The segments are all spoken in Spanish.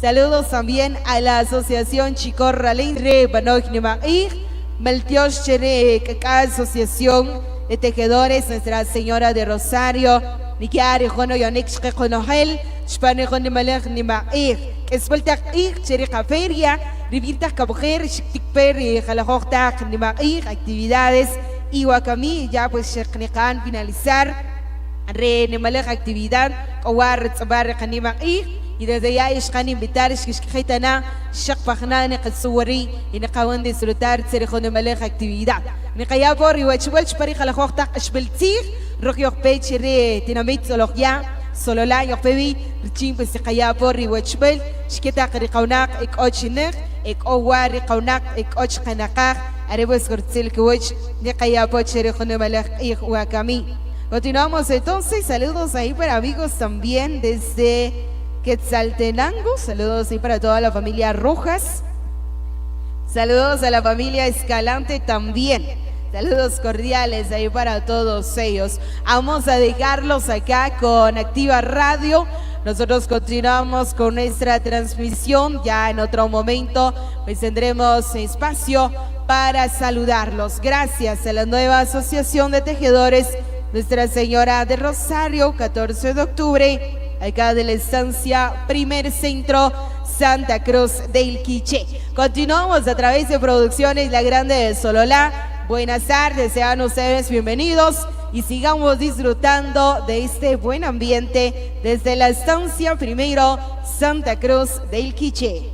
Saludos también a la Asociación Chicorralín Re Banojnimaig, Meltiosh Chere, Asociación de Tejedores, Nuestra Señora de Rosario, Nikiari Jono Yonix Kekonohel, Spane Jonimalech Nimaig, Esvoltak Ik, Cherica Feria, Rivirtak Cabujer, Shiktikper y Jalajoktak Nimaig, actividades, Iwakami, ya pues Sheknekan finalizar, Re Nimalech actividad, Kawar Tzabar Kanimaig. Y desde ya ishkan invitar shkishkitana shakpahna neqsuwari y neqawan disfrutar serejone malej actividad. Neqaya por iwachwel shpari khalaqta ashbeltir roqyoq pechire tinamit soloqya solola yoqpebi richin pesqaya por iwachwel shketa qriqawnak ek ochnek ek owari qawnak ek och qanaqaq arebos kurtsil kwech neqaya por serejone malej iwakami. Continuamos entonces, saludos ahí para amigos también desde Quetzaltenango, saludos ahí para toda la familia Rojas, saludos a la familia Escalante también, saludos cordiales ahí para todos ellos. Vamos a dejarlos acá con Activa Radio. Nosotros continuamos con nuestra transmisión, ya en otro momento pues tendremos espacio para saludarlos. Gracias a la nueva Asociación de Tejedores Nuestra Señora de Rosario, 14 de octubre, acá de la estancia Primer Centro Santa Cruz del Quiché. Continuamos a través de Producciones La Grande de Sololá. Buenas tardes, sean ustedes bienvenidos y sigamos disfrutando de este buen ambiente desde la estancia Primero Santa Cruz del Quiché.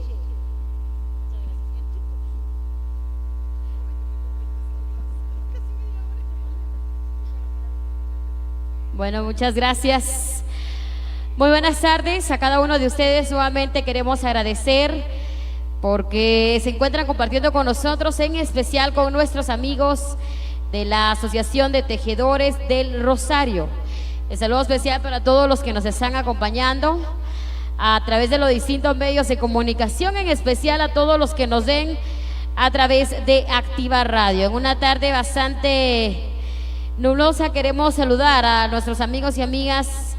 Bueno, muchas gracias. Muy buenas tardes a cada uno de ustedes. Nuevamente queremos agradecer porque se encuentran compartiendo con nosotros, en especial con nuestros amigos de la Asociación de Tejedores del Rosario. El saludo especial para todos los que nos están acompañando a través de los distintos medios de comunicación, en especial a todos los que nos ven a través de Activa Radio. En una tarde bastante nublosa queremos saludar a nuestros amigos y amigas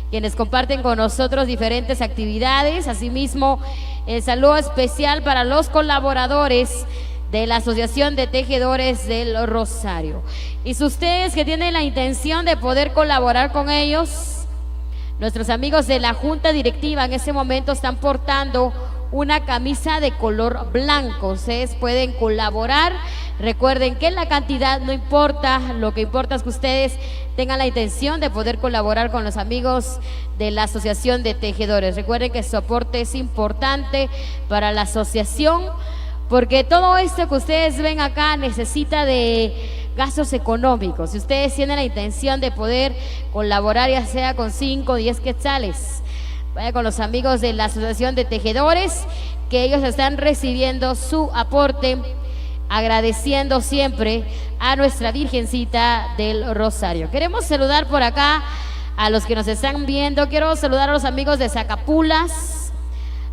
quienes comparten con nosotros diferentes actividades. Asimismo, el saludo especial para los colaboradores de la Asociación de Tejedores del Rosario. Y si ustedes que tienen la intención de poder colaborar con ellos, nuestros amigos de la Junta Directiva en este momento están portando una camisa de color blanco. Ustedes pueden colaborar. Recuerden que la cantidad no importa, lo que importa es que ustedes tengan la intención de poder colaborar con los amigos de la Asociación de Tejedores. Recuerden que su aporte es importante para la asociación, porque todo esto que ustedes ven acá necesita de gastos económicos. Si ustedes tienen la intención de poder colaborar, ya sea con 5 o 10 quetzales, vaya con los amigos de la Asociación de Tejedores, que ellos están recibiendo su aporte, agradeciendo siempre a nuestra Virgencita del Rosario. Queremos saludar por acá a los que nos están viendo. Quiero saludar a los amigos de Zacapulas,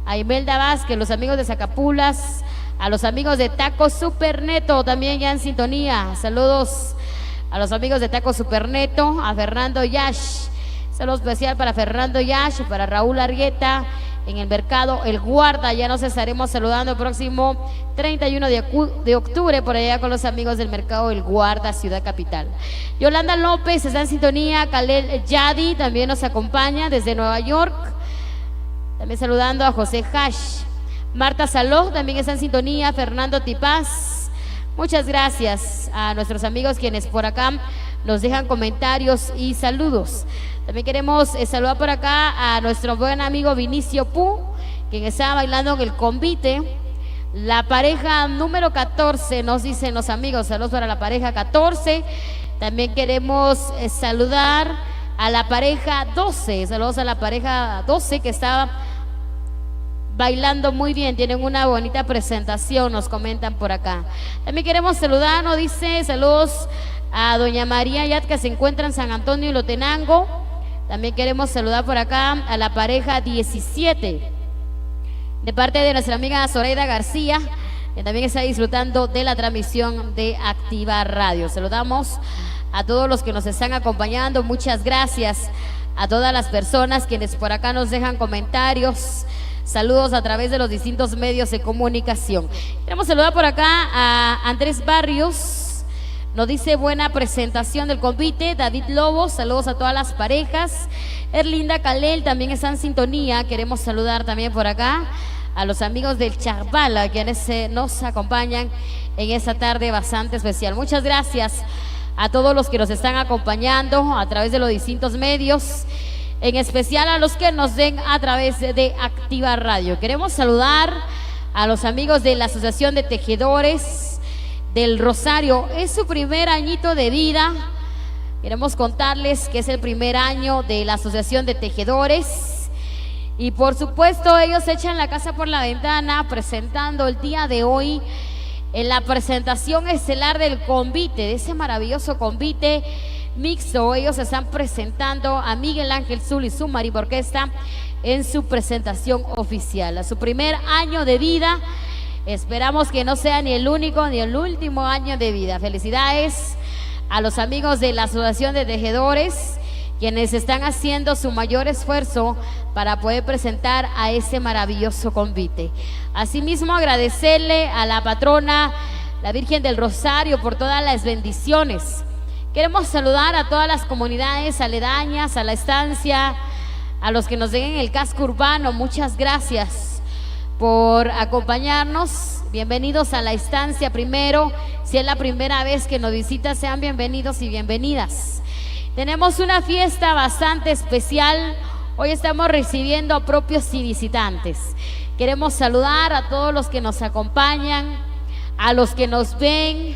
a Imelda Vázquez, los amigos de Zacapulas, a los amigos de Taco Superneto, también ya en sintonía. Saludos a los amigos de Taco Superneto, a Fernando Yash. Saludo especial para Fernando Yash, para Raúl Arrieta, en el mercado El Guarda. Ya nos estaremos saludando el próximo 31 de octubre por allá con los amigos del mercado El Guarda, Ciudad Capital. Yolanda López está en sintonía. Kalel Yadi también nos acompaña desde Nueva York. También saludando a José Hash. Marta Saló también está en sintonía. Fernando Tipaz. Muchas gracias a nuestros amigos quienes por acá nos dejan comentarios y saludos. También queremos saludar por acá a nuestro buen amigo Vinicio Pu, quien está bailando en el convite. La pareja número 14, nos dicen los amigos, saludos para la pareja 14. También queremos saludar a la pareja 12, saludos a la pareja 12 que está bailando muy bien, tienen una bonita presentación, nos comentan por acá. También queremos saludar, nos dice, saludos a doña María Yat, que se encuentra en San Antonio y Lotenango. También queremos saludar por acá a la pareja 17, de parte de nuestra amiga Zoraida García, que también está disfrutando de la transmisión de Activa Radio. Saludamos a todos los que nos están acompañando, muchas gracias a todas las personas quienes por acá nos dejan comentarios. saludos a través de los distintos medios de comunicación. Queremos saludar por acá a Andrés Barrios, nos dice buena presentación del convite. David Lobos, saludos a todas las parejas. Erlinda Calel también está en sintonía. Queremos saludar también por acá a los amigos del Charvala, quienes nos acompañan en esta tarde bastante especial. Muchas gracias a todos los que nos están acompañando a través de los distintos medios, en especial a los que nos ven a través de Activa Radio. Queremos saludar a los amigos de la Asociación de Tejedores del Rosario. Es su primer añito de vida. Queremos contarles que es el primer año de la Asociación de Tejedores. Y por supuesto ellos echan la casa por la ventana presentando el día de hoy en la presentación estelar del convite, de ese maravilloso convite mixto. Ellos están presentando a Miguel Ángel Zul y su Mariborquesta en su presentación oficial. A su primer año de vida, esperamos que no sea ni el único ni el último año de vida. Felicidades a los amigos de la Asociación de Tejedores, quienes están haciendo su mayor esfuerzo para poder presentar a ese maravilloso convite. Asimismo, agradecerle a la patrona, la Virgen del Rosario, por todas las bendiciones. Queremos saludar a todas las comunidades aledañas a la estancia, a los que nos ven en el casco urbano. Muchas gracias por acompañarnos. Bienvenidos a la estancia primero. Si es la primera vez que nos visitan, sean bienvenidos y bienvenidas. Tenemos una fiesta bastante especial. Hoy estamos recibiendo a propios y visitantes. Queremos saludar a todos los que nos acompañan, a los que nos ven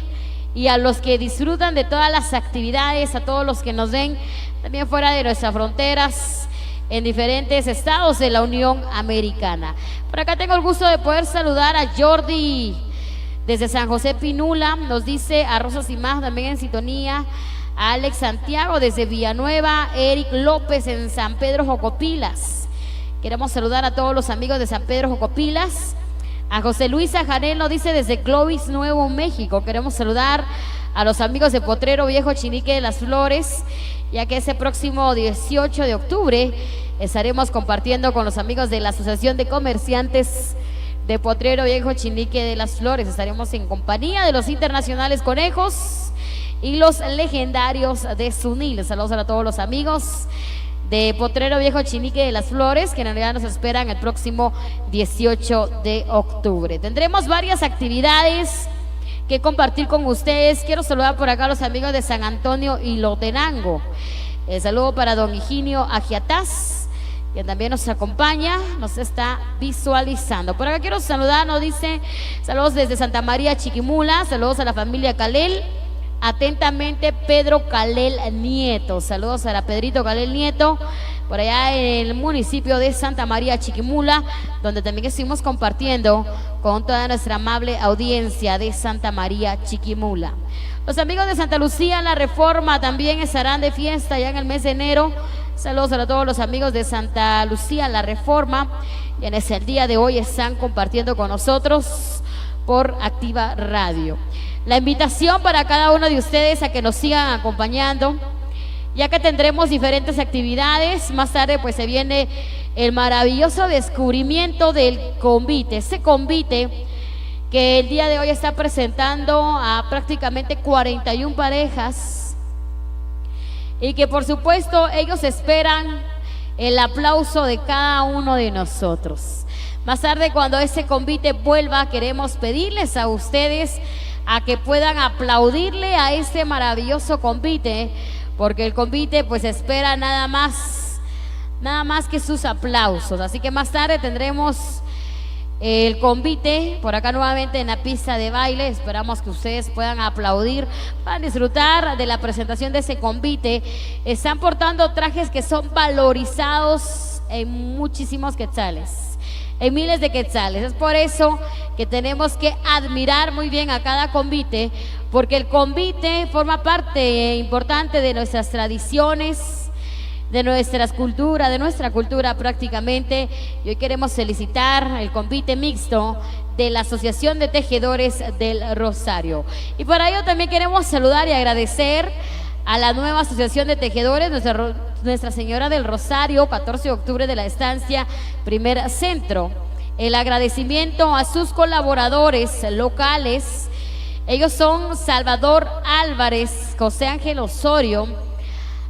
y a los que disfrutan de todas las actividades, a todos los que nos ven también fuera de nuestras fronteras, en diferentes estados de la Unión Americana. Por acá tengo el gusto de poder saludar a Jordi desde San José Pinula, nos dice a Rosas y más también en sintonía, a Alex Santiago desde Villanueva, Eric López en San Pedro Jocopilas. Queremos saludar a todos los amigos de San Pedro Jocopilas. A José Luis Janel nos dice desde Clovis, Nuevo México. Queremos saludar a los amigos de Potrero Viejo, Chinique de las Flores, ya que ese próximo 18 de octubre estaremos compartiendo con los amigos de la Asociación de Comerciantes de Potrero Viejo, Chinique de las Flores. Estaremos en compañía de los internacionales conejos y los legendarios de Sunil. Saludos a todos los amigos de Potrero Viejo, Chinique de las Flores, que en realidad nos esperan el próximo 18 de octubre. Tendremos varias actividades que compartir con ustedes. Quiero saludar por acá a los amigos de San Antonio y Lotenango. El saludo para don Higinio Agiataz, quien también nos acompaña, nos está visualizando. Por acá quiero saludar, nos dice, saludos desde Santa María Chiquimula, saludos a la familia Calel. Atentamente, Pedro Calel Nieto. Saludos a la Pedrito Calel Nieto, por allá en el municipio de Santa María Chiquimula, donde también estuvimos compartiendo con toda nuestra amable audiencia de Santa María Chiquimula. Los amigos de Santa Lucía La Reforma también estarán de fiesta ya en el mes de enero. Saludos a todos los amigos de Santa Lucía La Reforma, quienes el día de hoy están compartiendo con nosotros por Activa Radio. La invitación para cada uno de ustedes a que nos sigan acompañando, ya que tendremos diferentes actividades. Más tarde pues se viene el maravilloso descubrimiento del convite, ese convite que el día de hoy está presentando a prácticamente 41 parejas y que por supuesto ellos esperan el aplauso de cada uno de nosotros. Más tarde, cuando ese convite vuelva, queremos pedirles a ustedes a que puedan aplaudirle a este maravilloso convite, porque el convite pues espera nada más que sus aplausos. Así que más tarde tendremos el convite por acá nuevamente en la pista de baile. Esperamos que ustedes puedan aplaudir para disfrutar de la presentación de ese convite. Están portando trajes que son valorizados en muchísimos quetzales, en miles de quetzales. Es por eso que tenemos que admirar muy bien a cada convite, porque el convite forma parte importante de nuestras tradiciones, de nuestras culturas, de nuestra cultura prácticamente. Y hoy queremos felicitar el convite mixto de la Asociación de Tejedores del Rosario. Y para ello también queremos saludar y agradecer a la nueva Asociación de Tejedores, Nuestra Señora del Rosario, 14 de octubre de la estancia Primer Centro. el agradecimiento a sus colaboradores locales. Ellos son Salvador Álvarez, José Ángel Osorio,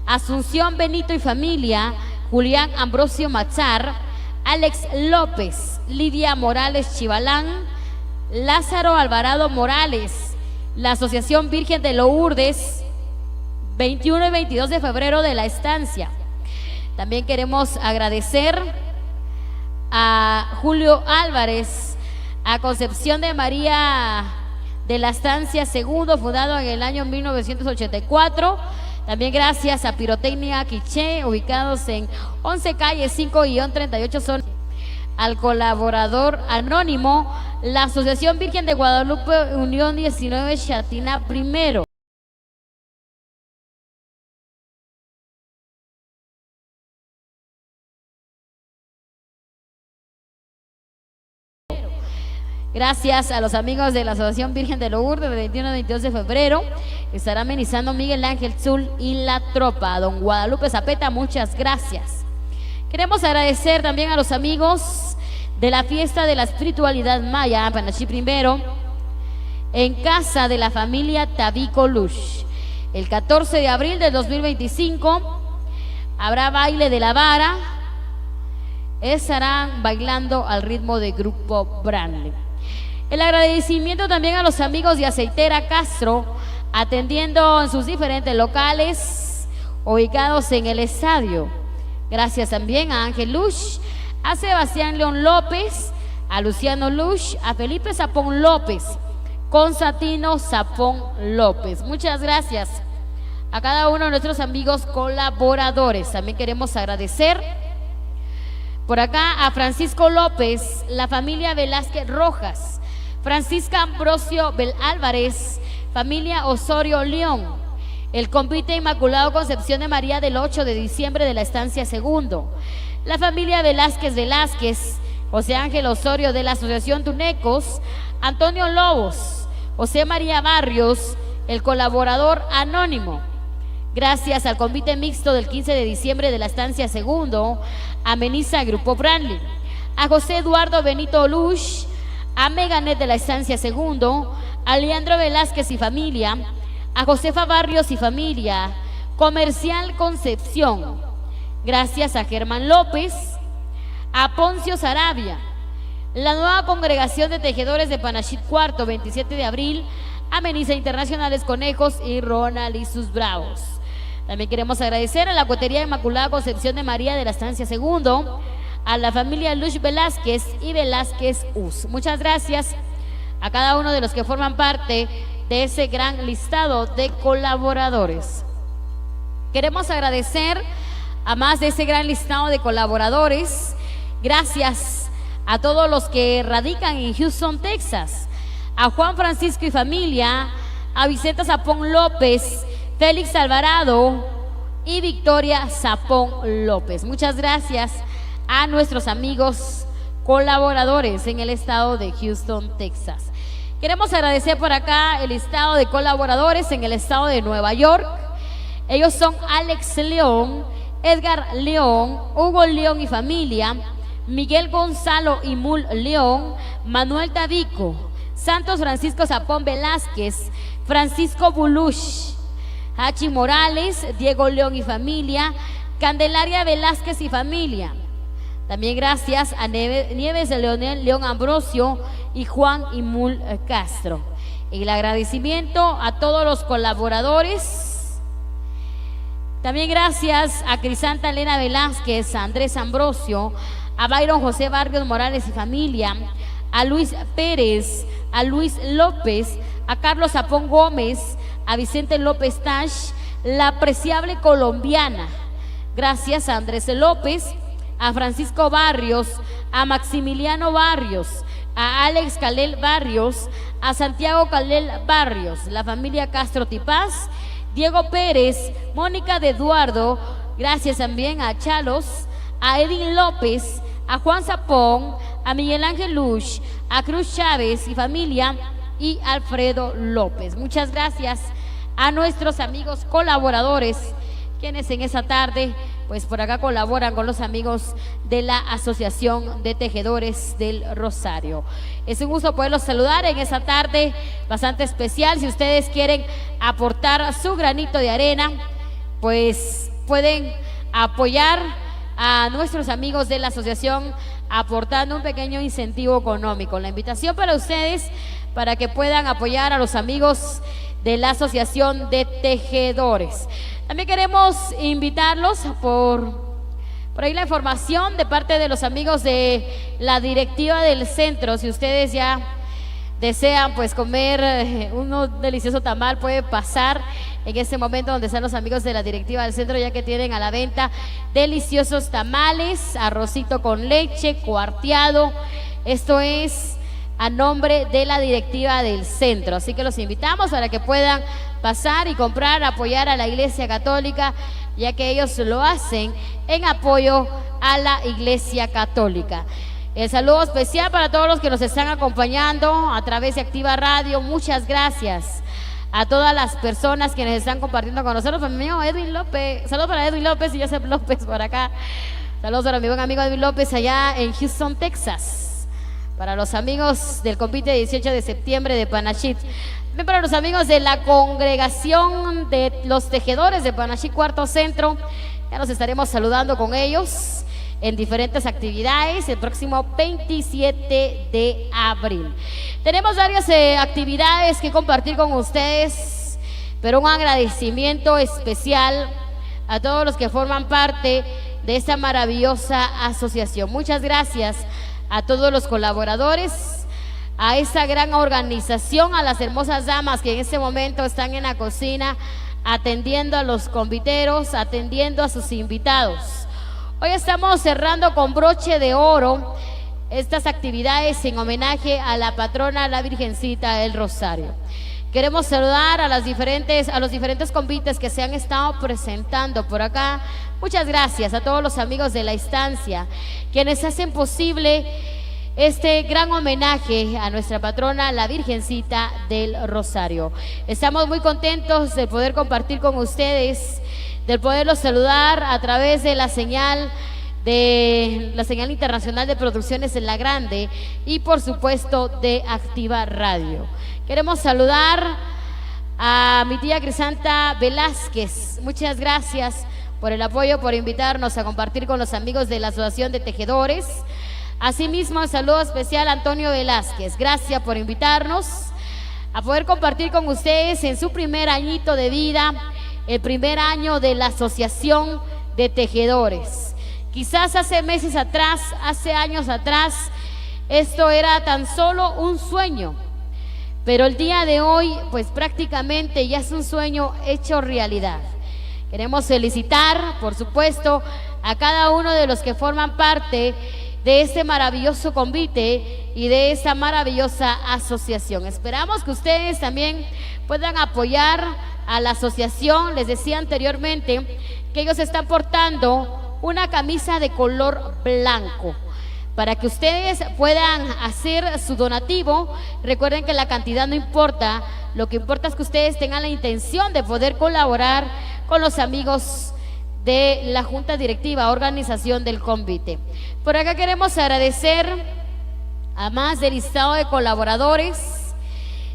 Asunción Benito y familia, Julián Ambrosio Machar, Alex López, Lidia Morales Chivalán, Lázaro Alvarado Morales, la Asociación Virgen de Lourdes, 21 y 22 de febrero de la estancia. También queremos agradecer a Julio Álvarez, a Concepción de María de la estancia segundo, fundado en el año 1984. También gracias a Pirotecnia Quiché, ubicados en 11 calles 5-38 son. Al colaborador anónimo, la Asociación Virgen de Guadalupe Unión 19 Chatina primero. Gracias a los amigos de la Asociación Virgen de Lourdes, del 21 al 22 de febrero, estará amenizando Miguel Ángel Zul y la tropa. Don Guadalupe Zapeta, muchas gracias. Queremos agradecer también a los amigos de la fiesta de la espiritualidad maya, Panachí primero, en casa de la familia Tabico Lush. El 14 de abril del 2025 habrá baile de la vara. Estarán bailando al ritmo de Grupo Branley. El agradecimiento también a los amigos de Aceitera Castro, atendiendo en sus diferentes locales ubicados en el estadio. Gracias también a Ángel Lush, a Sebastián León López, a Luciano Lush, a Felipe Zapón López, Constantino Zapón López. Muchas gracias a cada uno de nuestros amigos colaboradores. También queremos agradecer por acá a Francisco López, la familia Velázquez Rojas, Francisca Ambrosio Bel Álvarez, familia Osorio León, el convite Inmaculado Concepción de María del 8 de diciembre de la estancia segundo, la familia Velázquez, José Ángel Osorio de la Asociación Tunecos, Antonio Lobos, José María Barrios, el colaborador anónimo. Gracias al convite mixto del 15 de diciembre de la estancia segundo, ameniza Grupo Branley, a José Eduardo Benito Lush, a Meganet de la estancia segundo, a Leandro Velázquez y familia, a Josefa Barrios y familia, Comercial Concepción. Gracias a Germán López, a Poncio Sarabia, la nueva congregación de tejedores de Panachit cuarto, 27 de abril, ameniza Internacionales Conejos y Ronald y sus Bravos. También queremos agradecer a la Cuetería Inmaculada Concepción de María de la estancia segundo, a la familia Lush Velázquez y Velázquez Us. Muchas gracias a cada uno de los que forman parte de ese gran listado de colaboradores. Queremos agradecer a más de ese gran listado de colaboradores. Gracias a todos los que radican en Houston, Texas, a Juan Francisco y familia, a Vicenta Zapón López, Félix Alvarado y Victoria Zapón López. Muchas gracias a nuestros amigos colaboradores en el estado de Houston, Texas. Queremos agradecer por acá el listado de colaboradores en el estado de Nueva York. Ellos son Alex León, Edgar León, Hugo León y familia, Miguel Gonzalo y Mul León, Manuel Tabico, Santos Francisco Zapón Velázquez, Francisco Bulush, Hachi Morales, Diego León y familia, Candelaria Velázquez y familia. También gracias a Nieves de Leonel León Ambrosio y Juan y Mul Castro. El agradecimiento a todos los colaboradores. También gracias a Crisanta Elena Velázquez, a Andrés Ambrosio, a Byron José Barrios Morales y familia, a Luis Pérez, a Luis López, a Carlos Zapón Gómez, a Vicente López Tash, la apreciable colombiana. Gracias a Andrés López, a Francisco Barrios, a Maximiliano Barrios, a Alex Calel Barrios, a Santiago Calel Barrios, la familia Castro Tipaz, Diego Pérez, Mónica de Eduardo. Gracias también a Chalos, a Edwin López, a Juan Zapón, a Miguel Ángel Lush, a Cruz Chávez y familia y Alfredo López. Muchas gracias a nuestros amigos colaboradores, quienes en esa tarde pues por acá colaboran con los amigos de la Asociación de Tejedores del Rosario. Es un gusto poderlos saludar en esta tarde bastante especial. Si ustedes quieren aportar su granito de arena, pues pueden apoyar a nuestros amigos de la asociación aportando un pequeño incentivo económico. La invitación para ustedes para que puedan apoyar a los amigos de la Asociación de Tejedores. También queremos invitarlos por ahí la información de parte de los amigos de la directiva del centro. Si ustedes ya desean pues comer un delicioso tamal, puede pasar en este momento donde están los amigos de la directiva del centro, ya que tienen a la venta deliciosos tamales, arrocito con leche, cuarteado. Esto es a nombre de la directiva del centro, así que los invitamos para que puedan pasar y comprar, apoyar a la Iglesia Católica, ya que ellos lo hacen en apoyo a la Iglesia Católica. El saludo especial para todos los que nos están acompañando a través de Activa Radio. Muchas gracias a todas las personas que nos están compartiendo con nosotros. Para mi amigo Edwin López, saludos para Edwin López y Joseph López por acá. Saludos para mi buen amigo Edwin López allá en Houston, Texas. Para los amigos del convite 18 de septiembre de Panachit. También para los amigos de la congregación de los tejedores de Panachit Cuarto Centro. Ya nos estaremos saludando con ellos en diferentes actividades el próximo 27 de abril. Tenemos varias actividades que compartir con ustedes, pero un agradecimiento especial a todos los que forman parte de esta maravillosa asociación. Muchas gracias a todos los colaboradores, a esta gran organización, a las hermosas damas que en este momento están en la cocina atendiendo a los conviteros, atendiendo a sus invitados. Hoy estamos cerrando con broche de oro estas actividades en homenaje a la patrona, la Virgencita del Rosario. Queremos saludar a los diferentes convites que se han estado presentando por acá. Muchas gracias a todos los amigos de la instancia, quienes hacen posible este gran homenaje a nuestra patrona, la Virgencita del Rosario. Estamos muy contentos de poder compartir con ustedes, de poderlos saludar a través de la señal internacional de producciones en La Grande y por supuesto de Activa Radio. Queremos saludar a mi tía Crisanta Velázquez. Muchas gracias por el apoyo, por invitarnos a compartir con los amigos de la Asociación de Tejedores. Asimismo, un saludo especial a Antonio Velázquez. Gracias por invitarnos a poder compartir con ustedes en su primer añito de vida, el primer año de la Asociación de Tejedores. Quizás hace meses atrás, hace años atrás, esto era tan solo un sueño, pero el día de hoy, pues prácticamente ya es un sueño hecho realidad. Queremos felicitar, por supuesto, a cada uno de los que forman parte de este maravilloso convite y de esta maravillosa asociación. Esperamos que ustedes también puedan apoyar a la asociación. Les decía anteriormente que ellos están portando una camisa de color blanco para que ustedes puedan hacer su donativo. Recuerden que la cantidad no importa, lo que importa es que ustedes tengan la intención de poder colaborar con los amigos de la Junta Directiva, organización del convite. Por acá queremos agradecer a más del listado de colaboradores,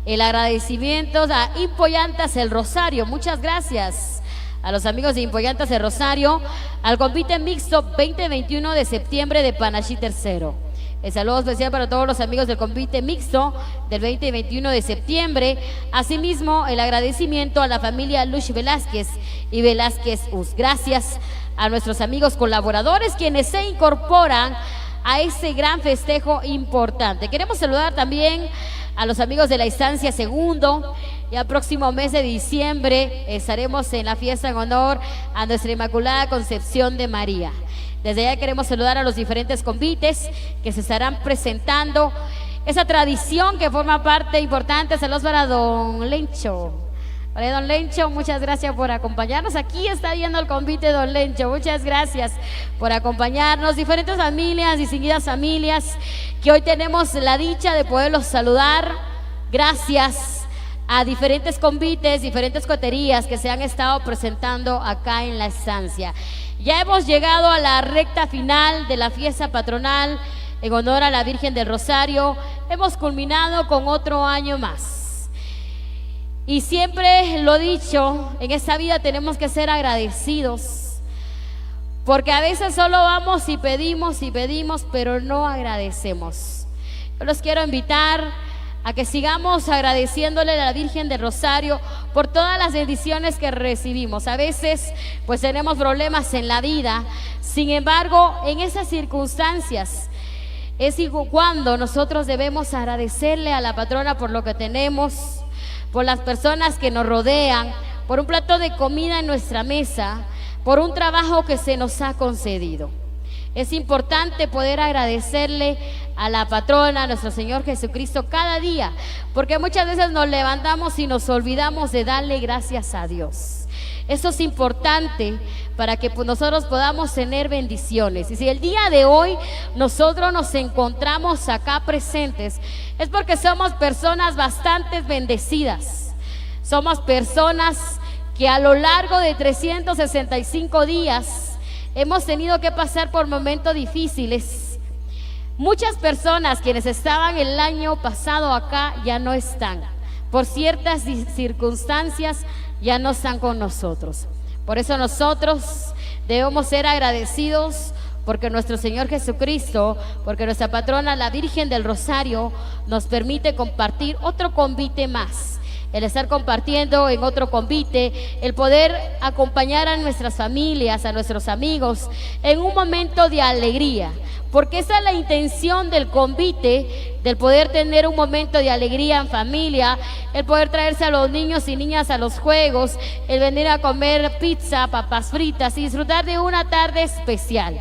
el agradecimiento a Impollantas El Rosario. Muchas gracias a los amigos de Impollantas El Rosario, al convite mixto 2021 de septiembre de Panachit III. El saludo especial para todos los amigos del convite mixto del 2021 de septiembre. Asimismo, el agradecimiento a la familia Lush Velázquez y Velázquez Us. Gracias a nuestros amigos colaboradores quienes se incorporan a este gran festejo importante. Queremos saludar también a los amigos de la instancia segundo. Ya el próximo mes de diciembre estaremos en la fiesta en honor a nuestra Inmaculada Concepción de María. Desde allá queremos saludar a los diferentes convites que se estarán presentando. Esa tradición que forma parte importante. Saludos para don Lencho. Para don Lencho, muchas gracias por acompañarnos. Aquí está yendo el convite don Lencho. Muchas gracias por acompañarnos. Diferentes familias, distinguidas familias, que hoy tenemos la dicha de poderlos saludar. Gracias a diferentes convites, diferentes coterías que se han estado presentando acá en la estancia. Ya hemos llegado a la recta final de la fiesta patronal en honor a la Virgen del Rosario. Hemos culminado con otro año más. Y siempre lo he dicho, en esta vida tenemos que ser agradecidos, porque a veces solo vamos y pedimos, pero no agradecemos. Yo los quiero invitar a que sigamos agradeciéndole a la Virgen del Rosario por todas las bendiciones que recibimos. A veces pues tenemos problemas en la vida, sin embargo en esas circunstancias es cuando nosotros debemos agradecerle a la patrona por lo que tenemos, por las personas que nos rodean, por un plato de comida en nuestra mesa, por un trabajo que se nos ha concedido. Es importante poder agradecerle a la patrona, a nuestro Señor Jesucristo cada día, porque muchas veces nos levantamos y nos olvidamos de darle gracias a Dios. Eso es importante para que nosotros podamos tener bendiciones. Y si el día de hoy nosotros nos encontramos acá presentes, es porque somos personas bastante bendecidas. Somos personas que a lo largo de 365 días hemos tenido que pasar por momentos difíciles. Muchas personas quienes estaban el año pasado acá ya no están. Por ciertas circunstancias ya no están con nosotros. Por eso nosotros debemos ser agradecidos, porque nuestro Señor Jesucristo, porque nuestra patrona, la Virgen del Rosario, nos permite compartir otro convite más. El estar compartiendo en otro convite, el poder acompañar a nuestras familias, a nuestros amigos en un momento de alegría, porque esa es la intención del convite, del poder tener un momento de alegría en familia, el poder traerse a los niños y niñas a los juegos, el venir a comer pizza, papas fritas y disfrutar de una tarde especial.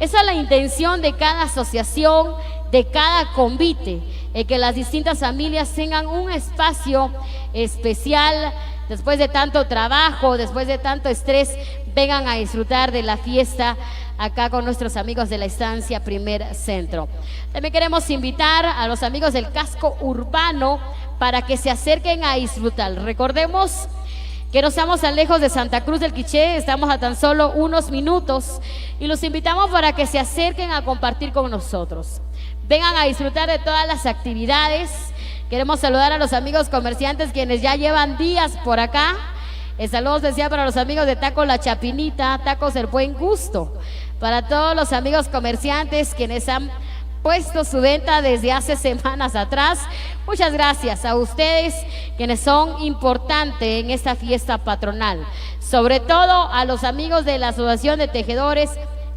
Esa es la intención de cada asociación, de cada convite, que las distintas familias tengan un espacio especial. Después de tanto trabajo, después de tanto estrés, vengan a disfrutar de la fiesta acá con nuestros amigos de la estancia Primer Centro. También queremos invitar a los amigos del casco urbano para que se acerquen a disfrutar. Recordemos que no estamos tan lejos de Santa Cruz del Quiché, estamos a tan solo unos minutos y los invitamos para que se acerquen a compartir con nosotros. Vengan a disfrutar de todas las actividades. Queremos saludar a los amigos comerciantes quienes ya llevan días por acá. El saludo especial para los amigos de Taco La Chapinita, Tacos del Buen Gusto. Para todos los amigos comerciantes quienes han puesto su venta desde hace semanas atrás, muchas gracias a ustedes quienes son importantes en esta fiesta patronal. Sobre todo a los amigos de la Asociación de Tejedores,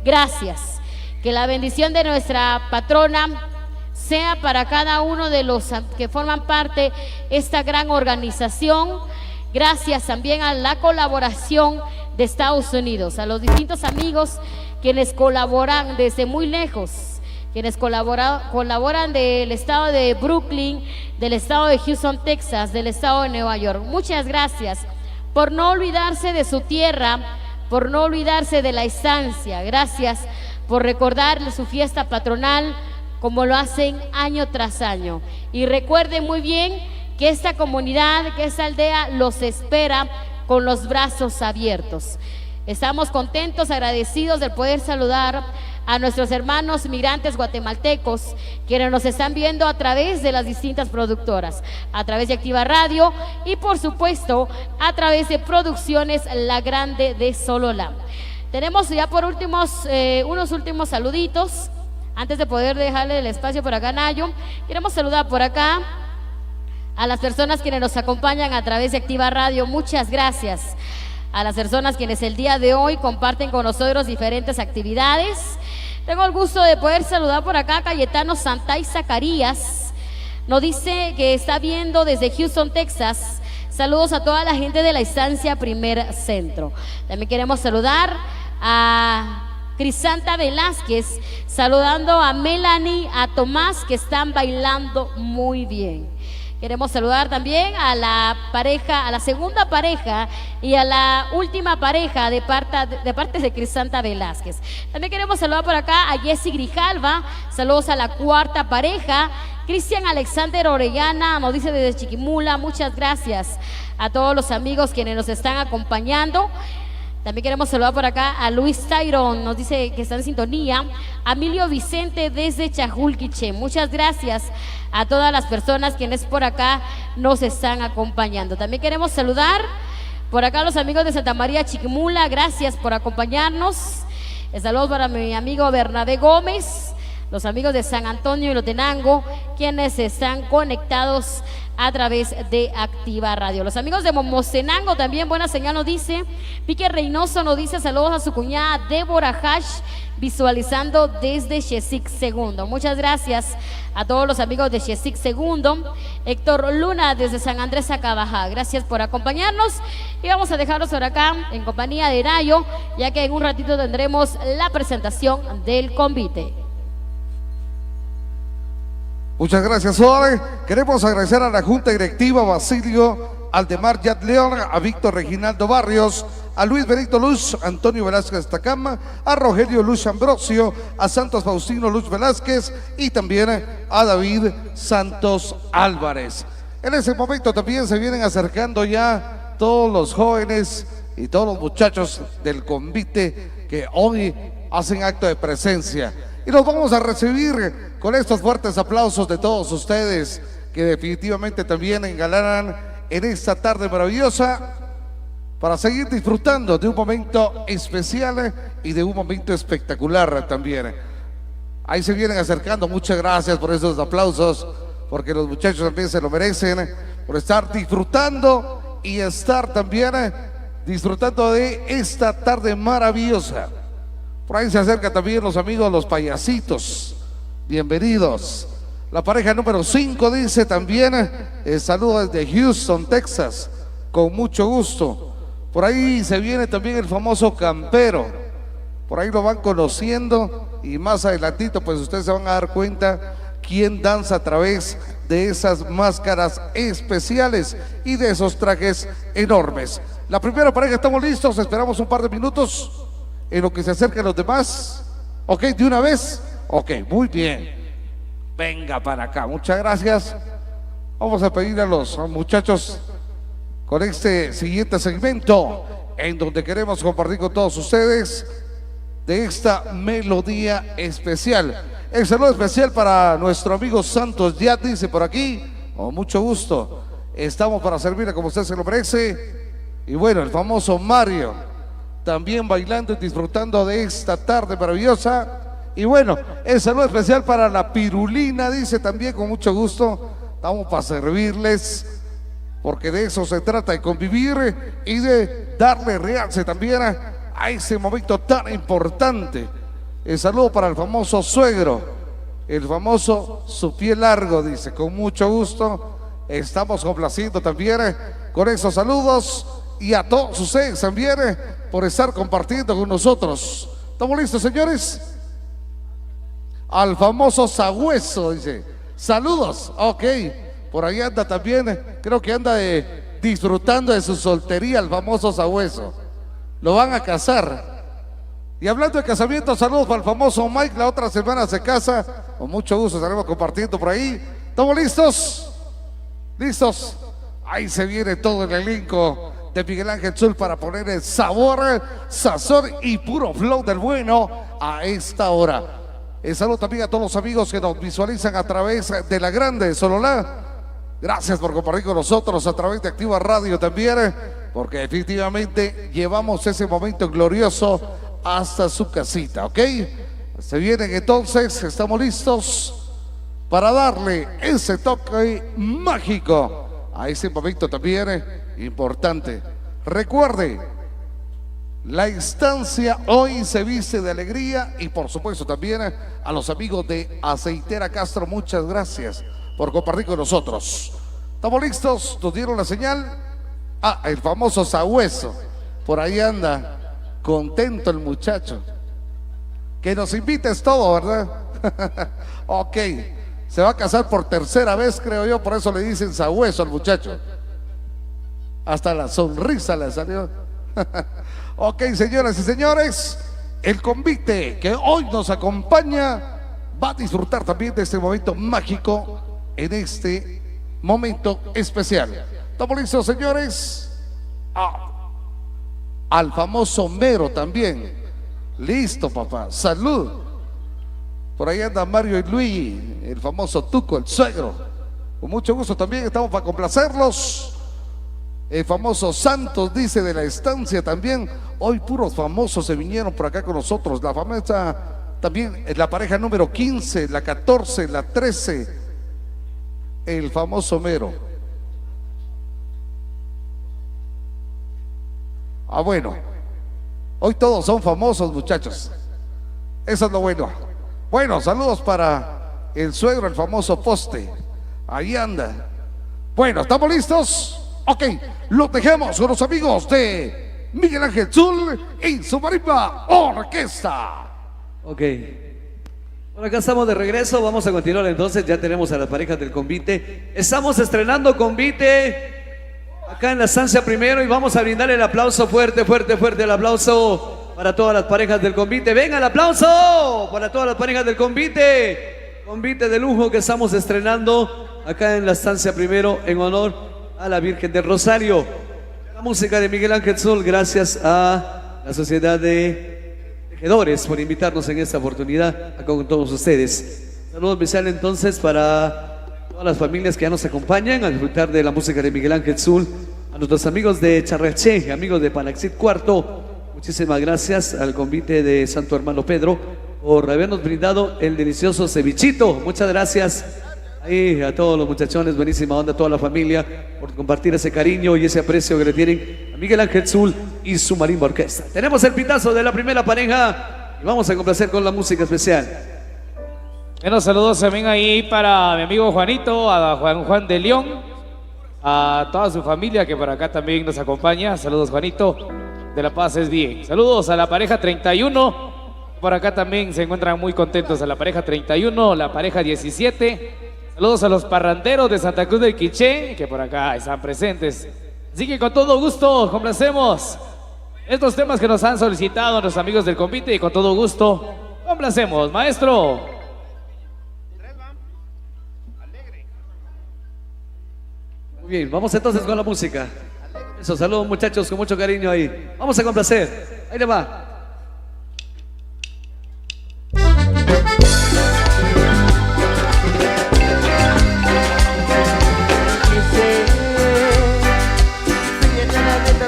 gracias. Que la bendición de nuestra patrona sea para cada uno de los que forman parte de esta gran organización. Gracias también a la colaboración de Estados Unidos, a los distintos amigos quienes colaboran desde muy lejos, quienes colaboran del estado de Brooklyn, del estado de Houston, Texas, del estado de Nueva York. Muchas gracias por no olvidarse de su tierra, por no olvidarse de la estancia. Gracias por recordar su fiesta patronal como lo hacen año tras año. Y recuerden muy bien que esta comunidad, que esta aldea los espera con los brazos abiertos. Estamos contentos, agradecidos de poder saludar a nuestros hermanos migrantes guatemaltecos quienes nos están viendo a través de las distintas productoras, a través de Activa Radio y por supuesto a través de Producciones La Grande de Sololá. Tenemos ya por unos últimos saluditos antes de poder dejarle el espacio por acá a Nayo. Queremos saludar por acá a las personas quienes nos acompañan a través de Activa Radio. Muchas gracias a las personas quienes el día de hoy comparten con nosotros diferentes actividades. Tengo el gusto de poder saludar por acá a Cayetano Santay Zacarías. Nos dice que está viendo desde Houston, Texas. Saludos a toda la gente de la estancia Primer Centro. También queremos saludar a Crisanta Velázquez, saludando a Melanie, a Tomás, que están bailando muy bien. Queremos saludar también a la pareja, a la segunda pareja y a la última pareja de parte de Crisanta Velázquez. También queremos saludar por acá a Jessy Grijalva. Saludos a la cuarta pareja. Cristian Alexander Orellana nos dice desde Chiquimula. Muchas gracias a todos los amigos quienes nos están acompañando. También queremos saludar por acá a Luis Tyron, nos dice que está en sintonía. A Emilio Vicente desde Chajulquiche. Muchas gracias a todas las personas quienes por acá nos están acompañando. También queremos saludar por acá a los amigos de Santa María Chiquimula. Gracias por acompañarnos. Saludos para mi amigo Bernabé Gómez, los amigos de San Antonio y Lotenango, quienes están conectados a través de Activa Radio. Los amigos de Momocenango también, buena señal nos dice. Pique Reynoso nos dice saludos a su cuñada Débora Hash, visualizando desde Chesic Segundo. Muchas gracias a todos los amigos de Chesic Segundo. Héctor Luna desde San Andrés Acabaja, gracias por acompañarnos y vamos a dejarlos por acá en compañía de Nayo, ya que en un ratito tendremos la presentación del convite. Muchas gracias, Ole. Queremos agradecer a la Junta Directiva, Basilio Aldemar Yat León, a Víctor Reginaldo Barrios, a Luis Benito Luz, Antonio Velázquez Tacama, a Rogelio Luz Ambrosio, a Santos Faustino Luz Velázquez y también a David Santos Álvarez. En ese momento también se vienen acercando ya todos los jóvenes y todos los muchachos del convite que hoy hacen acto de presencia. Y los vamos a recibir con estos fuertes aplausos de todos ustedes que definitivamente también engalanan en esta tarde maravillosa para seguir disfrutando de un momento especial y de un momento espectacular también. Ahí se vienen acercando, muchas gracias por esos aplausos, porque los muchachos también se lo merecen, por estar disfrutando y estar también disfrutando de esta tarde maravillosa. Por ahí se acercan también los amigos los payasitos, bienvenidos. La pareja número 5 dice también, saludos desde Houston, Texas, con mucho gusto. Por ahí se viene también el famoso campero, por ahí lo van conociendo y más adelantito pues ustedes se van a dar cuenta quién danza a través de esas máscaras especiales y de esos trajes enormes. La primera pareja, estamos listos, esperamos un par de minutos en lo que se acercan los demás. Ok, de una vez. Ok, muy bien. Venga para acá, muchas gracias. Vamos a pedir a los muchachos con este siguiente segmento en donde queremos compartir con todos ustedes de esta melodía especial. El saludo especial para nuestro amigo Santos Yat, dice por aquí, con mucho gusto, estamos para servirle como usted se lo merece. Y bueno, el famoso Mario también bailando y disfrutando de esta tarde maravillosa. Y bueno, el saludo especial para la Pirulina, dice también con mucho gusto, estamos para servirles, porque de eso se trata, de convivir y de darle realce también a ese momento tan importante. El saludo para el famoso suegro, el famoso su pie largo, dice, con mucho gusto, estamos complaciendo también con esos saludos y a todos ustedes también por estar compartiendo con nosotros. ¿Estamos listos, señores? Al famoso Sagüeso, dice, saludos, ok, por ahí anda también, creo que anda disfrutando de su soltería el famoso Sagüeso, lo van a casar. Y hablando de casamiento, saludos para el famoso Mike, la otra semana se casa, con mucho gusto estaremos compartiendo por ahí. ¿Estamos listos? ¿Listos? Ahí se viene todo el elenco de Miguel Ángel Zul para poner el sabor, sazón y puro flow del bueno a esta hora. El saludo también a todos los amigos que nos visualizan a través de la grande Sololá. Gracias por compartir con nosotros a través de Activa Radio también, porque definitivamente llevamos ese momento glorioso hasta su casita, ¿ok? Se vienen entonces, estamos listos para darle ese toque mágico a ese momento también importante. Recuerde, la instancia hoy se viste de alegría y por supuesto también a los amigos de Aceitera Castro, muchas gracias por compartir con nosotros. ¿Estamos listos? ¿Nos dieron la señal? Ah, el famoso Sagüeso, por ahí anda, contento el muchacho. Que nos invites todo, ¿verdad? Ok, se va a casar por tercera vez, creo yo, por eso le dicen Sagüeso al muchacho. Hasta la sonrisa le salió. Ok, señoras y señores, el convite que hoy nos acompaña va a disfrutar también de este momento mágico en este momento especial. ¿Estamos listos, señores? al famoso Mero también. Listo, papá, salud. Por ahí anda Mario y Luis, el famoso Tuco, el suegro. Con mucho gusto también estamos para complacerlos. El famoso Santos dice de la estancia también. Hoy puros famosos se vinieron por acá con nosotros. La famosa también, la pareja número 15, la 14, la 13, el famoso Mero. Ah, bueno, hoy todos son famosos, muchachos. Eso es lo bueno. Bueno, saludos para el suegro, el famoso Poste. Ahí anda. Bueno, ¿estamos listos? Ok, lo dejamos con los amigos de Miguel Ángel Zul y su marimba orquesta. Ok. Bueno, acá estamos de regreso. Vamos a continuar entonces. Ya tenemos a las parejas del convite. Estamos estrenando convite acá en la estancia primero y vamos a brindar el aplauso fuerte, fuerte, fuerte. El aplauso para todas las parejas del convite. Venga, el aplauso para todas las parejas del convite. Convite de lujo que estamos estrenando acá en la estancia primero en honor a la Virgen del Rosario. La música de Miguel Ángel Zul, gracias a la Sociedad de Tejedores por invitarnos en esta oportunidad acá con todos ustedes. Saludos especial entonces para todas las familias que ya nos acompañan a disfrutar de la música de Miguel Ángel Zul, a nuestros amigos de Charreché, amigos de Palaxit Cuarto. Muchísimas gracias al convite de Santo Hermano Pedro por habernos brindado el delicioso cevichito. Muchas gracias ahí a todos los muchachones, buenísima onda, a toda la familia, por compartir ese cariño y ese aprecio que le tienen a Miguel Ángel Zul y su marimba orquesta. Tenemos el pitazo de la primera pareja y vamos a complacer con la música especial. Bueno, saludos también ahí para mi amigo Juanito, a Juan de León, a toda su familia que por acá también nos acompaña. Saludos, Juanito, de La Paz es bien. Saludos a la pareja 31, por acá también se encuentran muy contentos a la pareja 31, la pareja 17. Saludos a los parranderos de Santa Cruz del Quiché, que por acá están presentes. Así que con todo gusto complacemos estos temas que nos han solicitado nuestros amigos del convite y con todo gusto complacemos, maestro. Muy bien, vamos entonces con la música. Eso, saludos muchachos, con mucho cariño ahí. Vamos a complacer, ahí le va.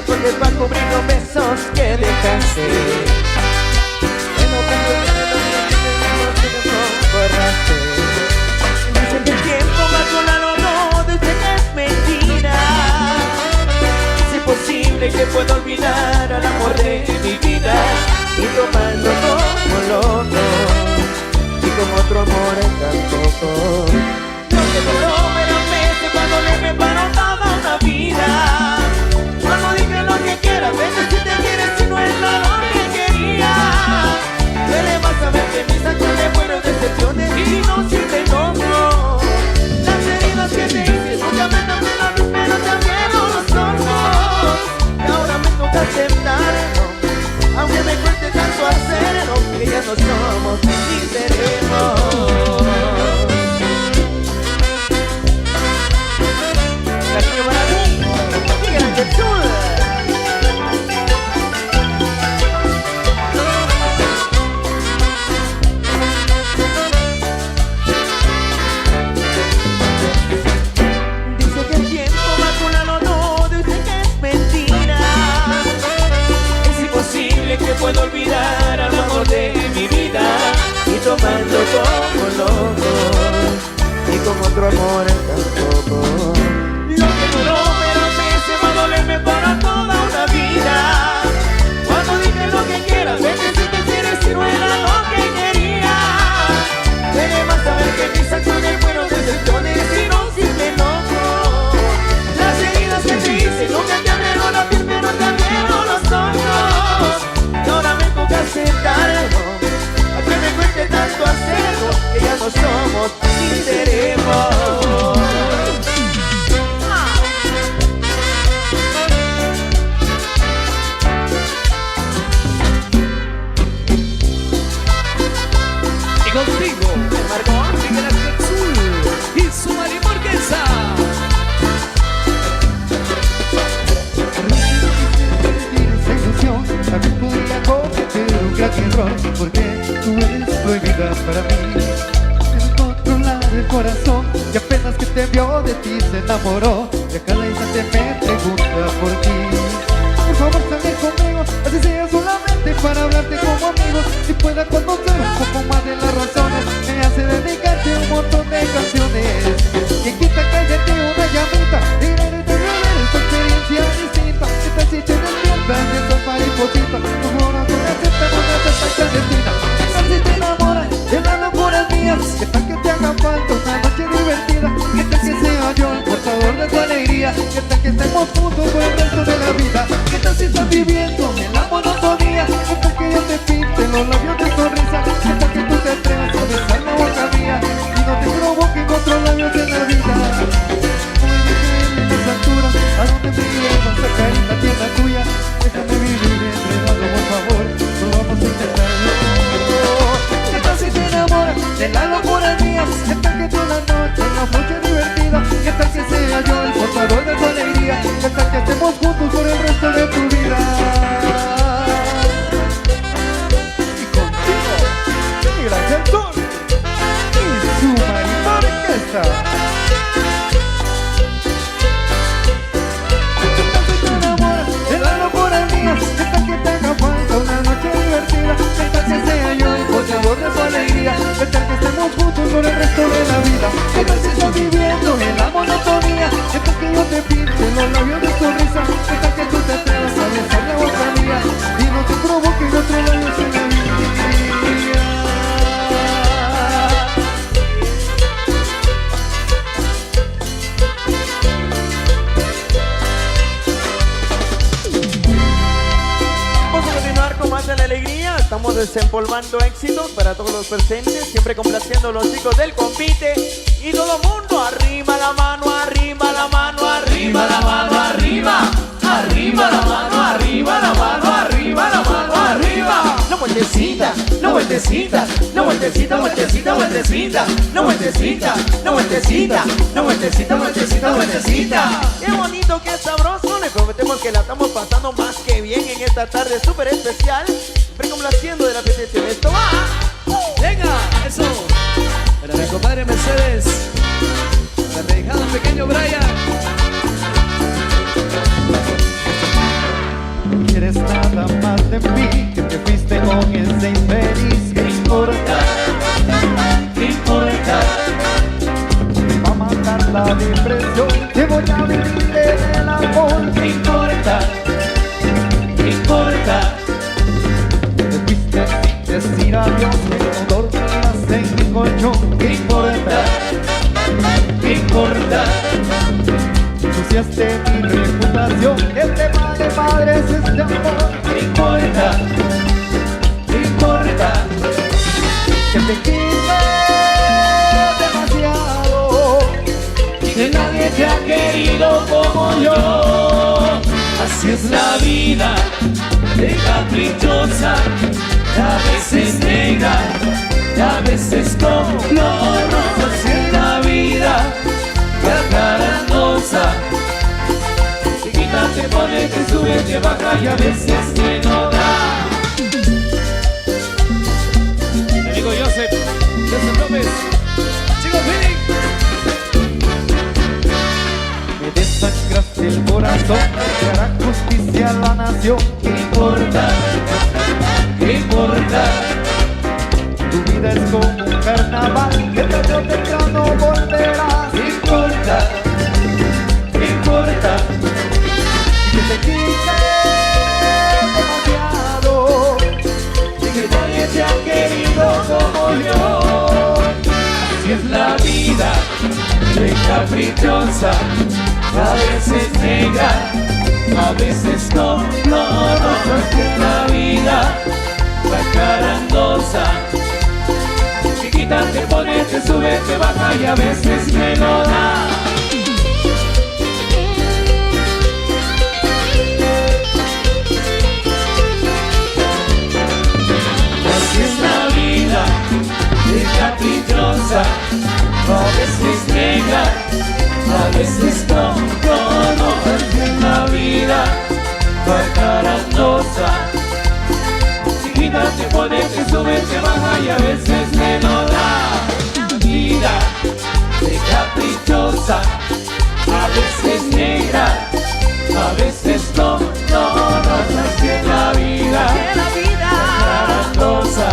Porque va a cubrir los besos que dejaste. Dicen que el tiempo va a colarlo, no, desde que es mentira. Es imposible que pueda olvidar al amor de mi vida y tomando como loco y con otro amor tampoco. Lo que duró menos meses cuando le preparó toda una vida. Cuando dije lo que quieras, vete si te quieres, si no es lo que quería. Duele más saber que mis acciones fueron decepciones y no sirven como las heridas que te hice. Nunca me tapé la luz, pero te abrieron los ojos. Y ahora me toca aceptarlo, aunque me cueste tanto hacerlo, que ya no somos ni seremos. Cariño para ti, Miguel Ángel Zul. Dice que el tiempo va a curarlo, no, dice que es mentira. Es imposible que pueda olvidar al amor de mi vida y tomando como loco y con otro amor tampoco. Lo que duró menos meses va a dolerme para toda una vida. Cuando dije lo que quieras, vete si te quieres, si no era lo que quería. Duele más saber que mis acciones fueron decepciones y no sirven loco. Las heridas que te hice nunca te abrieron la piel, pero te abrieron los ojos. Y ahora me toca aceptarlo, a que me cueste tanto hacerlo, que ya no somos ni seremos. Y contigo, Margot, Miguel Ángel Zul y su marimba orquesta. Ilusión prohibidas para mí. Sin controlar el corazón, y apenas que te vio de ti se enamoró. Y a cada instante me pregunta por ti. Por favor, sale conmigo, así sea solamente para hablarte como amigos. Y pueda conocer un poco más de las razones, me hace dedicarte un montón de canciones. Y quita que de ti una llamita, y de tu experiencia distinta. ¿Qué tal si te despiertas de esa mariposita? Tu corazón aceptamos esta clandestina. ¿Qué tal si te enamoras de las locuras mías? ¿Qué tal que te haga falta una noche divertida? ¿Qué tal que sea yo el portador de tu alegría? ¿Qué tal que estemos juntos por el resto de la vida? ¿Qué tal si estás viviendo en la monotonía? ¿Qué tal que yo te pinte los labios de sonrisa? ¿Qué tal que tú te atrevas a besar la boca mía y no te provoquen otros labios en la vida? Muy difícil en las alturas, ¿a dónde me llevas a sacar en la tierra tuya? Déjame vivir entregado, por favor, solo vamos a intentarlo. ¿Qué tal si te enamoras de la locura mía? ¿Qué tal que toda la noche una noche divertida? ¿Qué tal que sea yo el portador de tu alegría? ¿Qué tal que estemos juntos por el resto de tu vida? Y contigo, Miguel Ángel y su marina orquesta. ¿Qué tal si te enamoras de la locura mía? ¿Qué tal que te haga falta una noche divertida? ¿Qué tal que sea yo el portador de tu alegría? ¿Qué tal que estemos juntos por el resto de la vida? ¿Qué tal si estás viviendo en la monotonía? ¿Qué tal que yo te pinte los labios de sonrisa? ¿Qué tal que tú te atrevas a besar la boca mía y no te provoquen otros labios en la vida? Vamos a continuar con más de la alegría. Estamos desempolvando éxitos para todos los presentes, siempre complaciendo a los chicos del convite. Y todo el mundo arriba la mano, arriba la mano, arriba la mano, arriba. Arriba la mano, arriba la mano, arriba la mano, arriba. No vueltecita, no vueltecita, no vueltecita, vueltecita, vueltecita, no vueltecita, no vueltecita, no vueltecita, vueltecita, vueltecita. Qué bonito, qué sabroso. Le prometemos que la estamos pasando más que bien en esta tarde súper especial. Siempre complaciendo de la petición. Esto va. Venga, eso. Para mi compadre Mercedes, para mi dejado pequeño Brian. Quieres nada más de mí, que te fuiste con ese infeliz. ¿Qué importa? ¿Qué importa? Me va a matar la depresión, te voy a vivir en el amor. ¿Qué importa? ¿Qué importa? Te fuiste sin decir adiós, que no dormías en mi colchón. ¿Qué importa? ¿Qué importa? Ensuciaste mi reputación, que te vale madres este amor. ¿Qué importa? ¿Qué importa? Que te quise demasiado, que nadie te ha querido como yo. Así es la vida, de caprichosa, y a veces negra, y a veces color rosa. Así es la vida, jacarandosa, chiquita te pone, te sube, te baja y a veces te no da. Mi amigo Joseph López, Chico Feeling. Me desangraste el corazón, te hará justicia a la nación. ¿Qué importa? ¿Qué importa? Tu vida es como un carnaval, que tarde o temprano volverás. ¿Qué importa? ¿Qué importa? Que te quise demasiado, Y que nadie te ha querido como yo. Así es la vida, de caprichosa, a veces negra, a veces color rosa. Así es la vida, jacarandosa, chiquita te pone, te sube, te baja y a veces me lo da. Así es la vida, de caprichosa, a veces negra, a veces color. Así es la vida, jacarandosa, chiquita te pone, te sube, te baja y a veces veces negra, a veces no, así es la vida. Carandosa,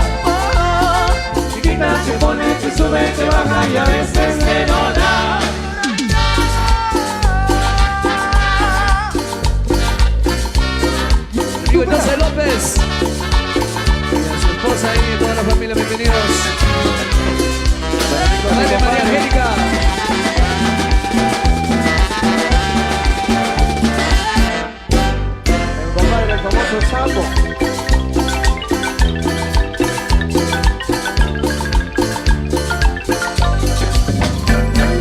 chiquita se pone, te sube, te baja y a veces te nota. Amigo Entonces López y a su esposa y toda la familia, bienvenidos. Para mi comadre María Angélica. El compadre, el famoso sapo.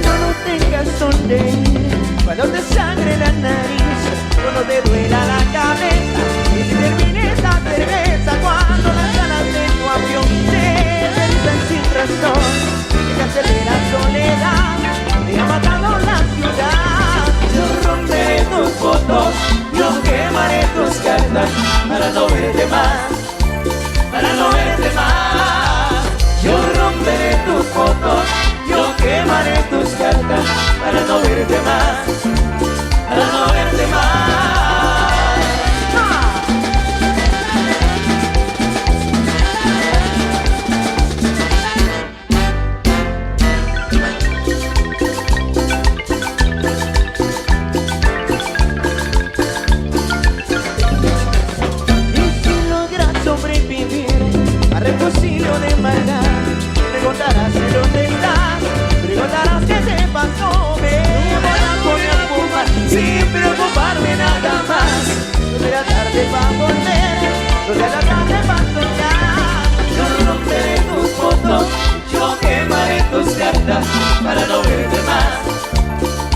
No tengas sonreír cuando te sangre la nariz, cuando te duela la cabeza y te termines la cerveza, cuando las ganas de tu avión te deslizan sin razón, que acelera soledad, te ha matado la ciudad. Yo romperé tus fotos, yo quemaré tus cartas para no verte más, para no verte más. Yo romperé tus fotos, yo quemaré tus cartas para no verte más, para no verte más. Refusilio de maldad, preguntarás de dónde estás, preguntarás qué te pasó, me voy a poner a fumar sin preocuparme nada más. No será tarde para volver, no será tarde para soñar. Yo romperé tus fotos, yo quemaré tus cartas para no verte más,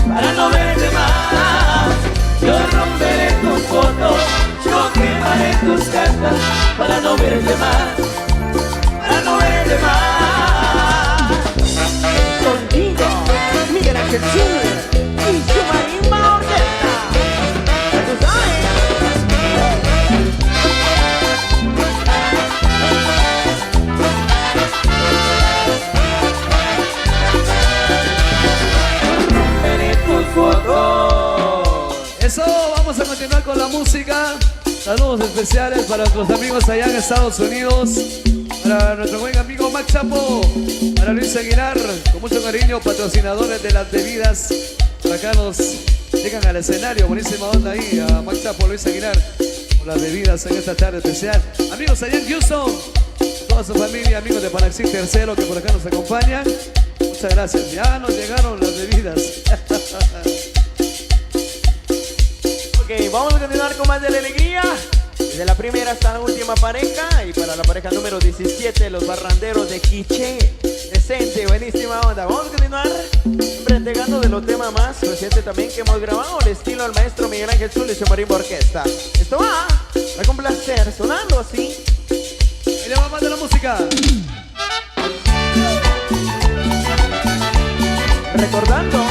para no verte más. Yo romperé tus fotos, yo quemaré tus cartas para no verte más, para no verte más. Contigo, Miguel Ángel Jr. y su marimba orquesta. Ya tú sabes. Romperé tus fotos. Eso, vamos a continuar con la música. Saludos especiales para nuestros amigos allá en Estados Unidos. Para nuestro buen amigo Max Chapo, para Luis Aguilar, con mucho cariño, patrocinadores de las bebidas. Por acá nos llegan al escenario, buenísima onda ahí, a Max Chapo, Luis Aguilar, con las bebidas en esta tarde especial. Amigos allá en Houston, toda su familia, amigos de Panaxi Tercero que por acá nos acompañan. Muchas gracias, ya nos llegaron las bebidas. Ok, vamos a continuar con más de la alegría. Desde la primera hasta la última pareja. Y para la pareja número 17, los barranderos de Quiché. Decente, buenísima onda. Vamos a continuar siempre entregando de los temas más recientes también que hemos grabado, al estilo al maestro Miguel Ángel Zul y su marimba orquesta. Esto va a complacer, sonando así. Y le va más de la música. Recordando.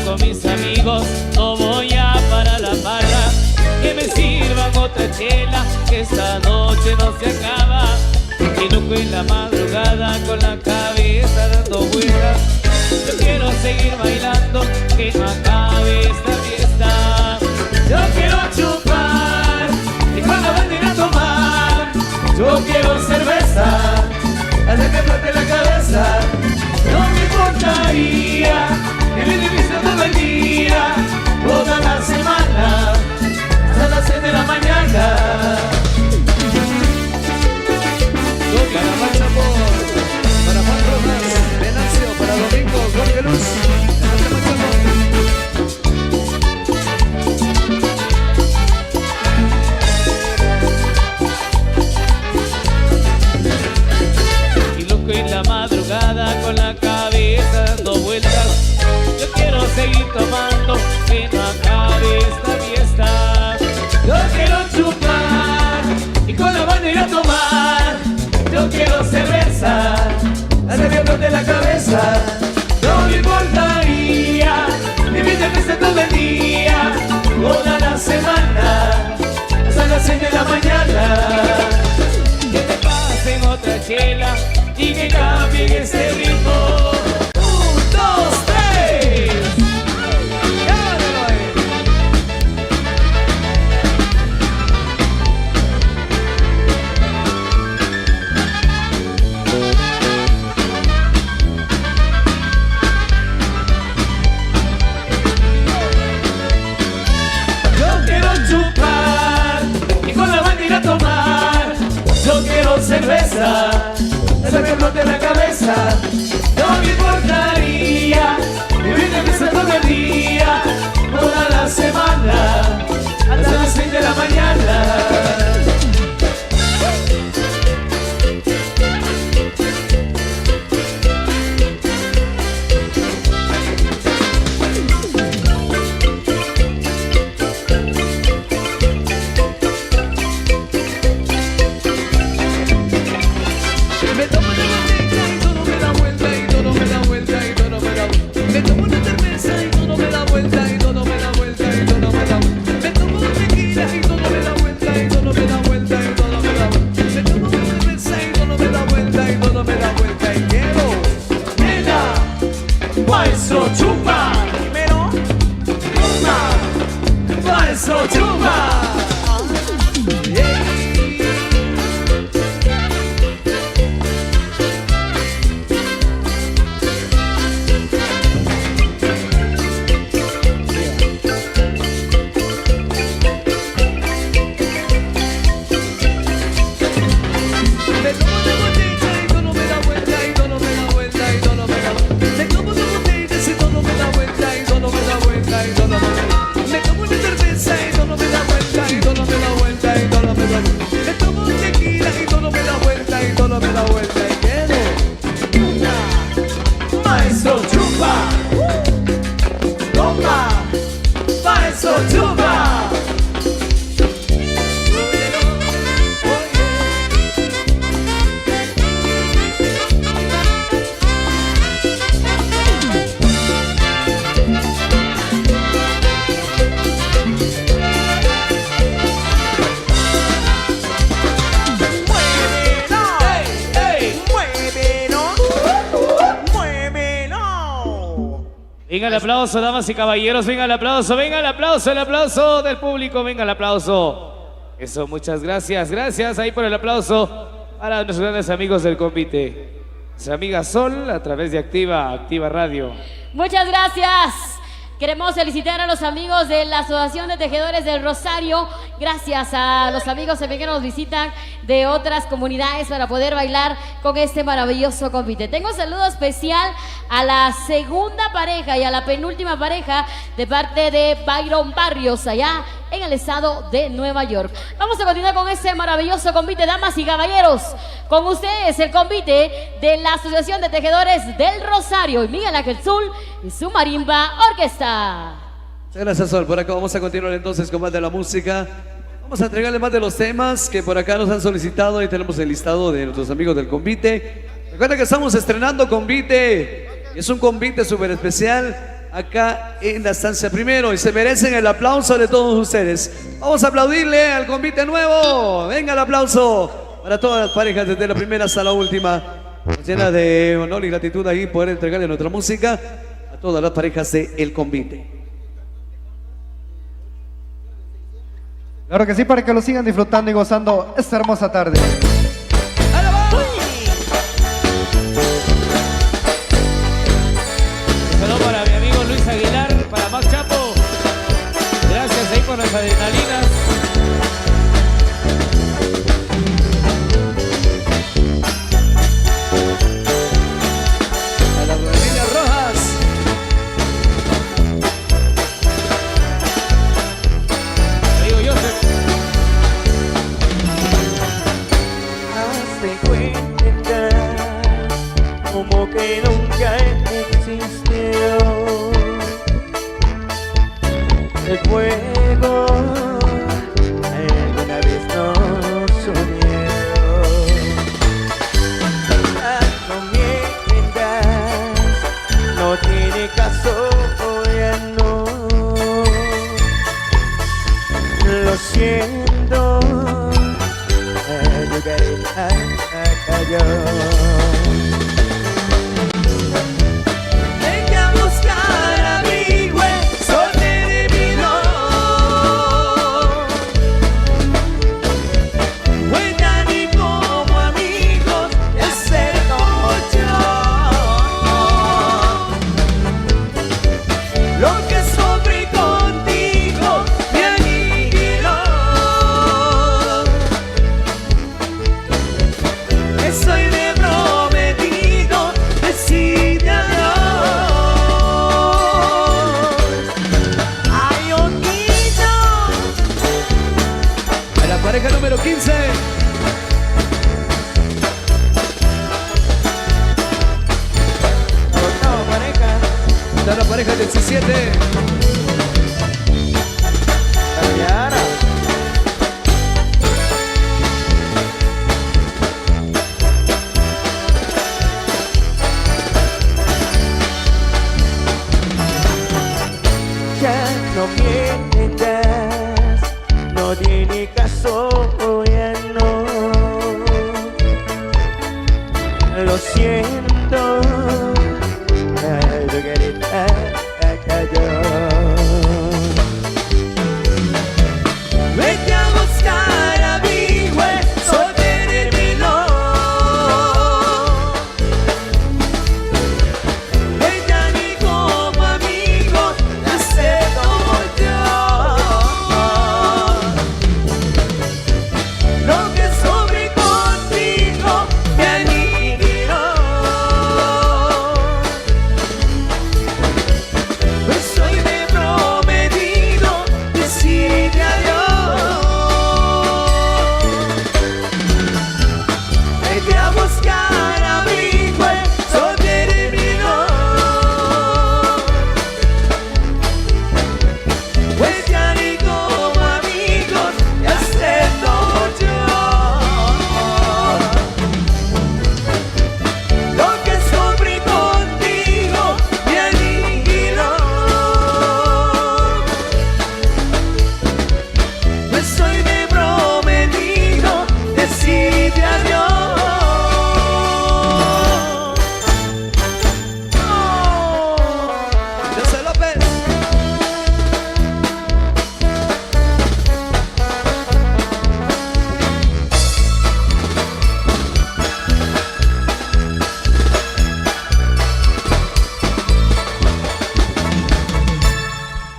Con mis amigos, no voy a para la barra, que me sirvan otra chela, que esta noche no se acaba, y no fue en la madrugada con la cabeza dando vueltas. Yo quiero seguir bailando, que no acabe esta fiesta. Yo quiero chupar, y cuando van a tomar, yo quiero cerveza, hasta que flote la cabeza. No me importaría vivir todo el día, toda la semana, hasta las 6 de la mañana. Toca la marcha por cabeza, se me explota en la cabeza. No me importaría vivir de fiesta todo el día, toda la semana, hasta las 6 de la mañana. Maestro Chumba, primero, toma, Maestro Chumba. Maestro Chumba, toma, Maestro Chumba. Venga el aplauso, damas y caballeros, venga el aplauso el aplauso del público, venga el aplauso. Eso, muchas gracias, gracias ahí por el aplauso para nuestros grandes amigos del convite. Nuestra amiga Sol a través de Activa Radio. Muchas gracias. Queremos felicitar a los amigos de la Asociación de Tejedores del Rosario. Gracias a los amigos también que nos visitan de otras comunidades para poder bailar con este maravilloso convite. Tengo un saludo especial a la segunda pareja y a la penúltima pareja de parte de Byron Barrios allá en el estado de Nueva York. Vamos a continuar con este maravilloso convite, damas y caballeros. Con ustedes el convite de la Asociación de Tejedores del Rosario y Miguel Ángel Zul y su marimba orquesta. Muchas gracias, Sol. Por acá vamos a continuar entonces con más de la música. Vamos a entregarle más de los temas que por acá nos han solicitado y tenemos el listado de nuestros amigos del convite. Recuerda que estamos estrenando convite. Es un convite súper especial acá en la estancia primero y se merecen el aplauso de todos ustedes. Vamos a aplaudirle al convite nuevo. Venga el aplauso para todas las parejas desde la primera hasta la última. Nos llena de honor y gratitud ahí poder entregarle nuestra música a todas las parejas de El Convite. Claro que sí, para que lo sigan disfrutando y gozando esta hermosa tarde. Saludos para mi amigo Luis Aguilar, para Max Chapo. Gracias ahí por las adrenalinas. A las familias rojas. Amigo Joseph. Hazte cuenta como que nunca existió el fuego alguna vez nos unió. No mientas, no tiene caso, ya no. Lo siento, llegaré a yo. Venga a buscar a mi hueso de mi dolor. Cuenta ni como amigos de ser como yo. Lo que sufrí contigo me aniquiló. no mientas, no tiene caso, ya no. Lo siento, Margarita cayó. Vete a buscar a mi hueso terminó. Ella ni como amigo la acepto yo. Lo que sobre contigo me aniquiló. Pues soy de prometido decirte adiós. Vete a buscar a mi hueso terminó. Pues ya ni como amigos ya acepto yo. Lo que sufrí contigo me aniquiló. Pues soy de prometido decirte adiós. José López.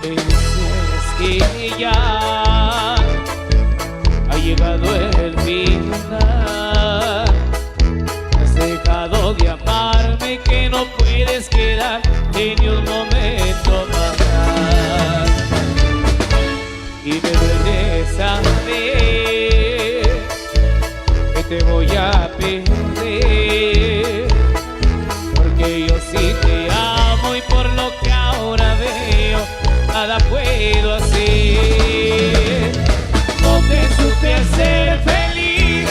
Es que ya ha llegado el final. Has dejado de amarme, que no puedes quedar ni un momento más. Y me duele saber que te voy a perder, porque yo sí te amo y por lo que ahora veo nada puedo hacer. No te supe hacer feliz,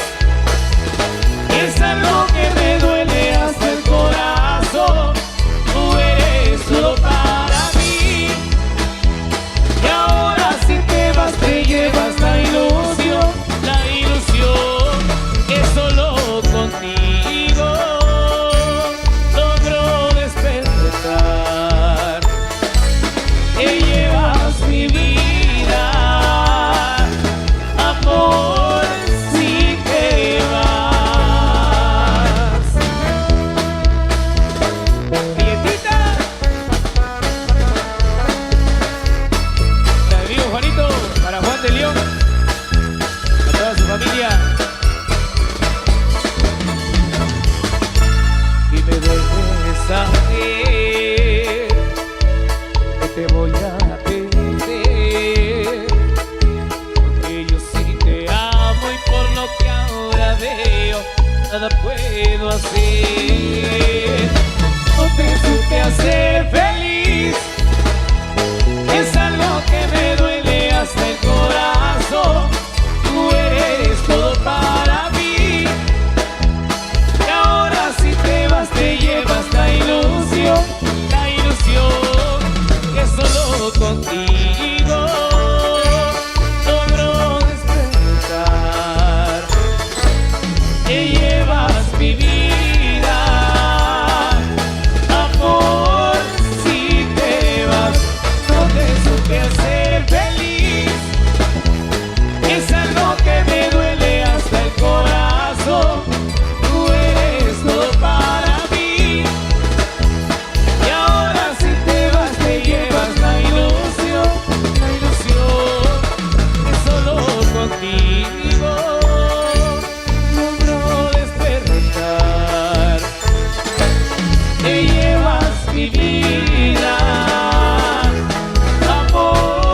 es algo que me duele hasta el corazón. Tú eres solo para mí, y ahora si te vas te llevas la ilusión que solo contigo logro despertar. Te llevas mi vida, amor, si te vas. Prietita, para mi amigo Juanito, para Juan de León, a toda su familia. Y me duele saber que te voy a perder, porque yo sí te amo y por lo que ahora veo nada puedo hacer. No te supe hacer feliz, es algo que me duele hasta el corazón. Tú eres todo para mí, y ahora si te vas te llevas la ilusión que solo contigo logro despertar. Te llevas mi vida, amor, si te vas. No te supe hacer feliz, es algo que me duele hasta el corazón. Tú eres todo para mí, y ahora si te vas te llevas la ilusión que solo contigo logro despertar. Te llevas mi vida, amor.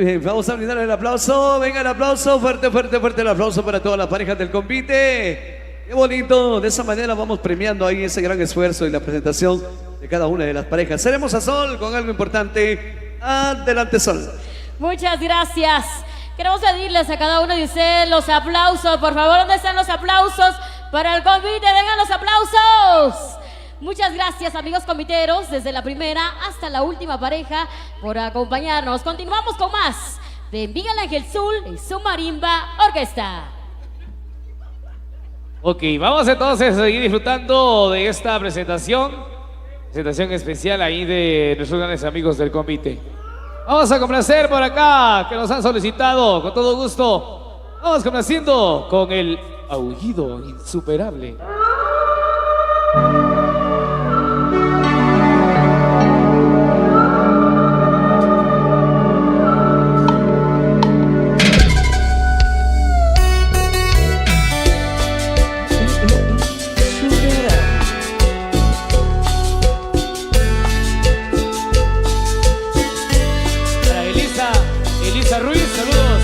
Muy bien, vamos a brindarle el aplauso. Venga el aplauso, fuerte, fuerte, fuerte el aplauso para todas las parejas del convite. Qué bonito, de esa manera vamos premiando ahí ese gran esfuerzo y la presentación de cada una de las parejas. Seremos a Sol con algo importante. Adelante, Sol. Muchas gracias. Queremos pedirles a cada uno de ustedes los aplausos. Por favor, ¿dónde están los aplausos para el convite? Vengan los aplausos. Muchas gracias, amigos conviteros, desde la primera hasta la última pareja, por acompañarnos. Continuamos con más de Miguel Ángel Zul y su Marimba Orquesta. Ok, vamos entonces a seguir disfrutando de esta presentación especial ahí de nuestros grandes amigos del convite. Vamos a complacer por acá, que nos han solicitado con todo gusto. Vamos complaciendo con el aullido insuperable. Elisa Ruiz, saludos.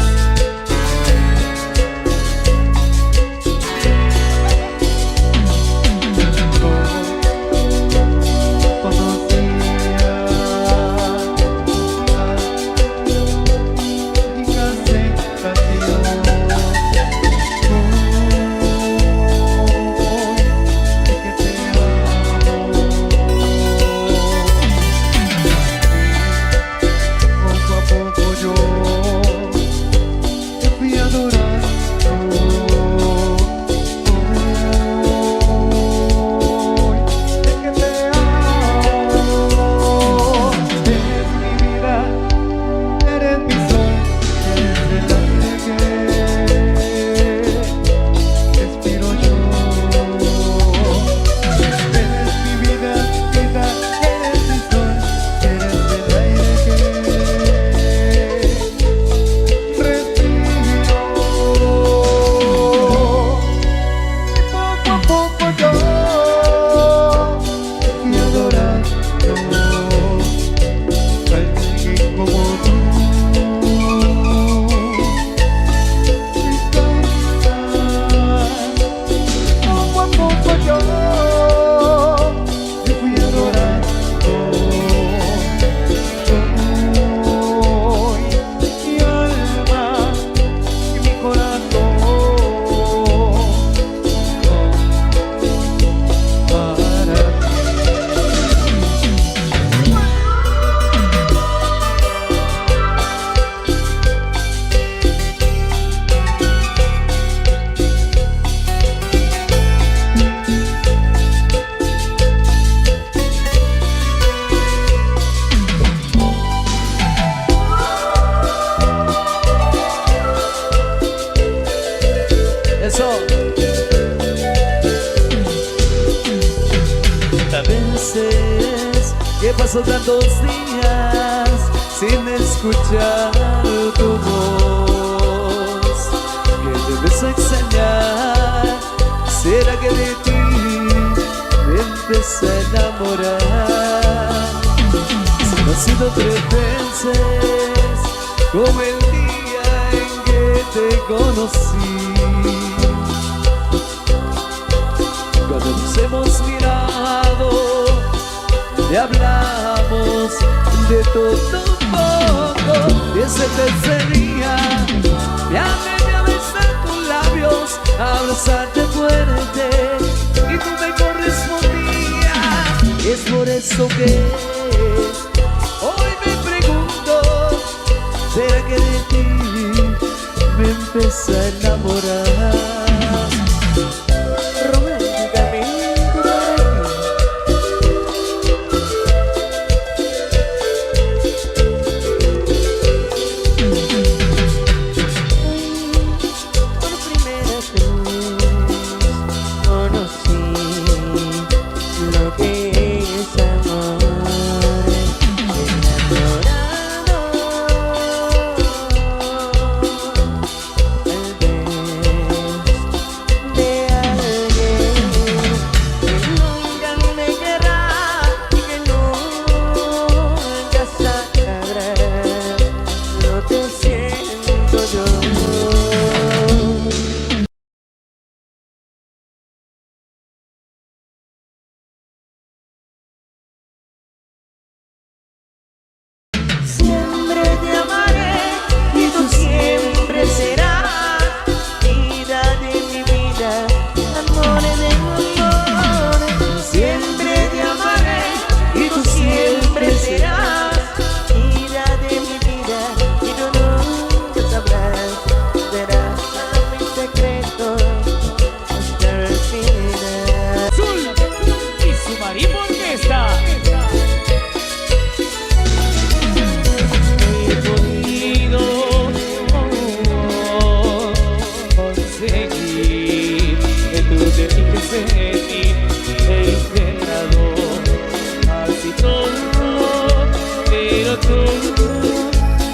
que paso tantos días sin escuchar tu voz, que debes extrañar. ¿Será que de ti me empecé a enamorar? Si no ha sido 3 veces como el día en que te conocí, cuando nos hemos mirado y hablamos de todo un poco. Ese tercer día me amé a besar tus labios, a abrazarte fuerte y tú me correspondías. Es por eso que hoy me pregunto, ¿será que de ti me empecé a enamorar?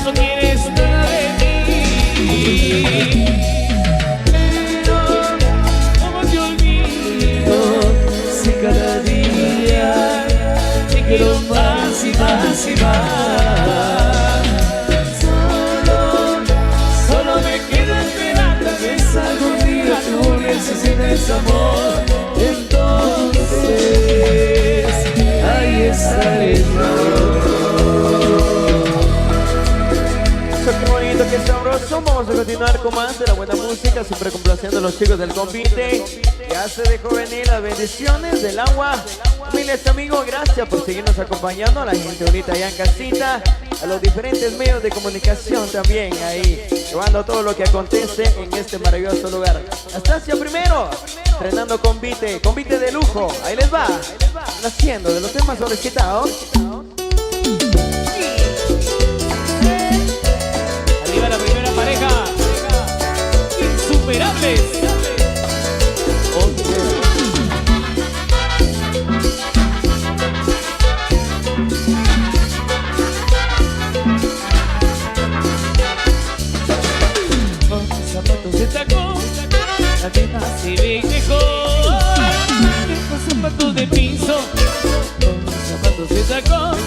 no quieres nada de mí. Pero, ¿cómo te olvido? Si cada día te quiero más y más y más. Solo me quedo esperando que algún día tú necesites amor. Entonces, ahí estaré yo. Qué bonito, qué sabroso. Vamos a continuar con más de la buena música, siempre complaciendo a los chicos del convite. Ya se dejó venir las bendiciones del agua. Miles amigos, gracias por seguirnos acompañando. A la gente bonita allá en casita, a los diferentes medios de comunicación también ahí, llevando todo lo que acontece en este maravilloso lugar. Estancia Primero, estrenando convite, convite de lujo. Ahí les va, naciendo de los temas solicitados. Arriba la primera pareja, insuperables. Con zapatos de tacón, la nena se ve mejor. Con zapatos de piso, con zapatos de tacón,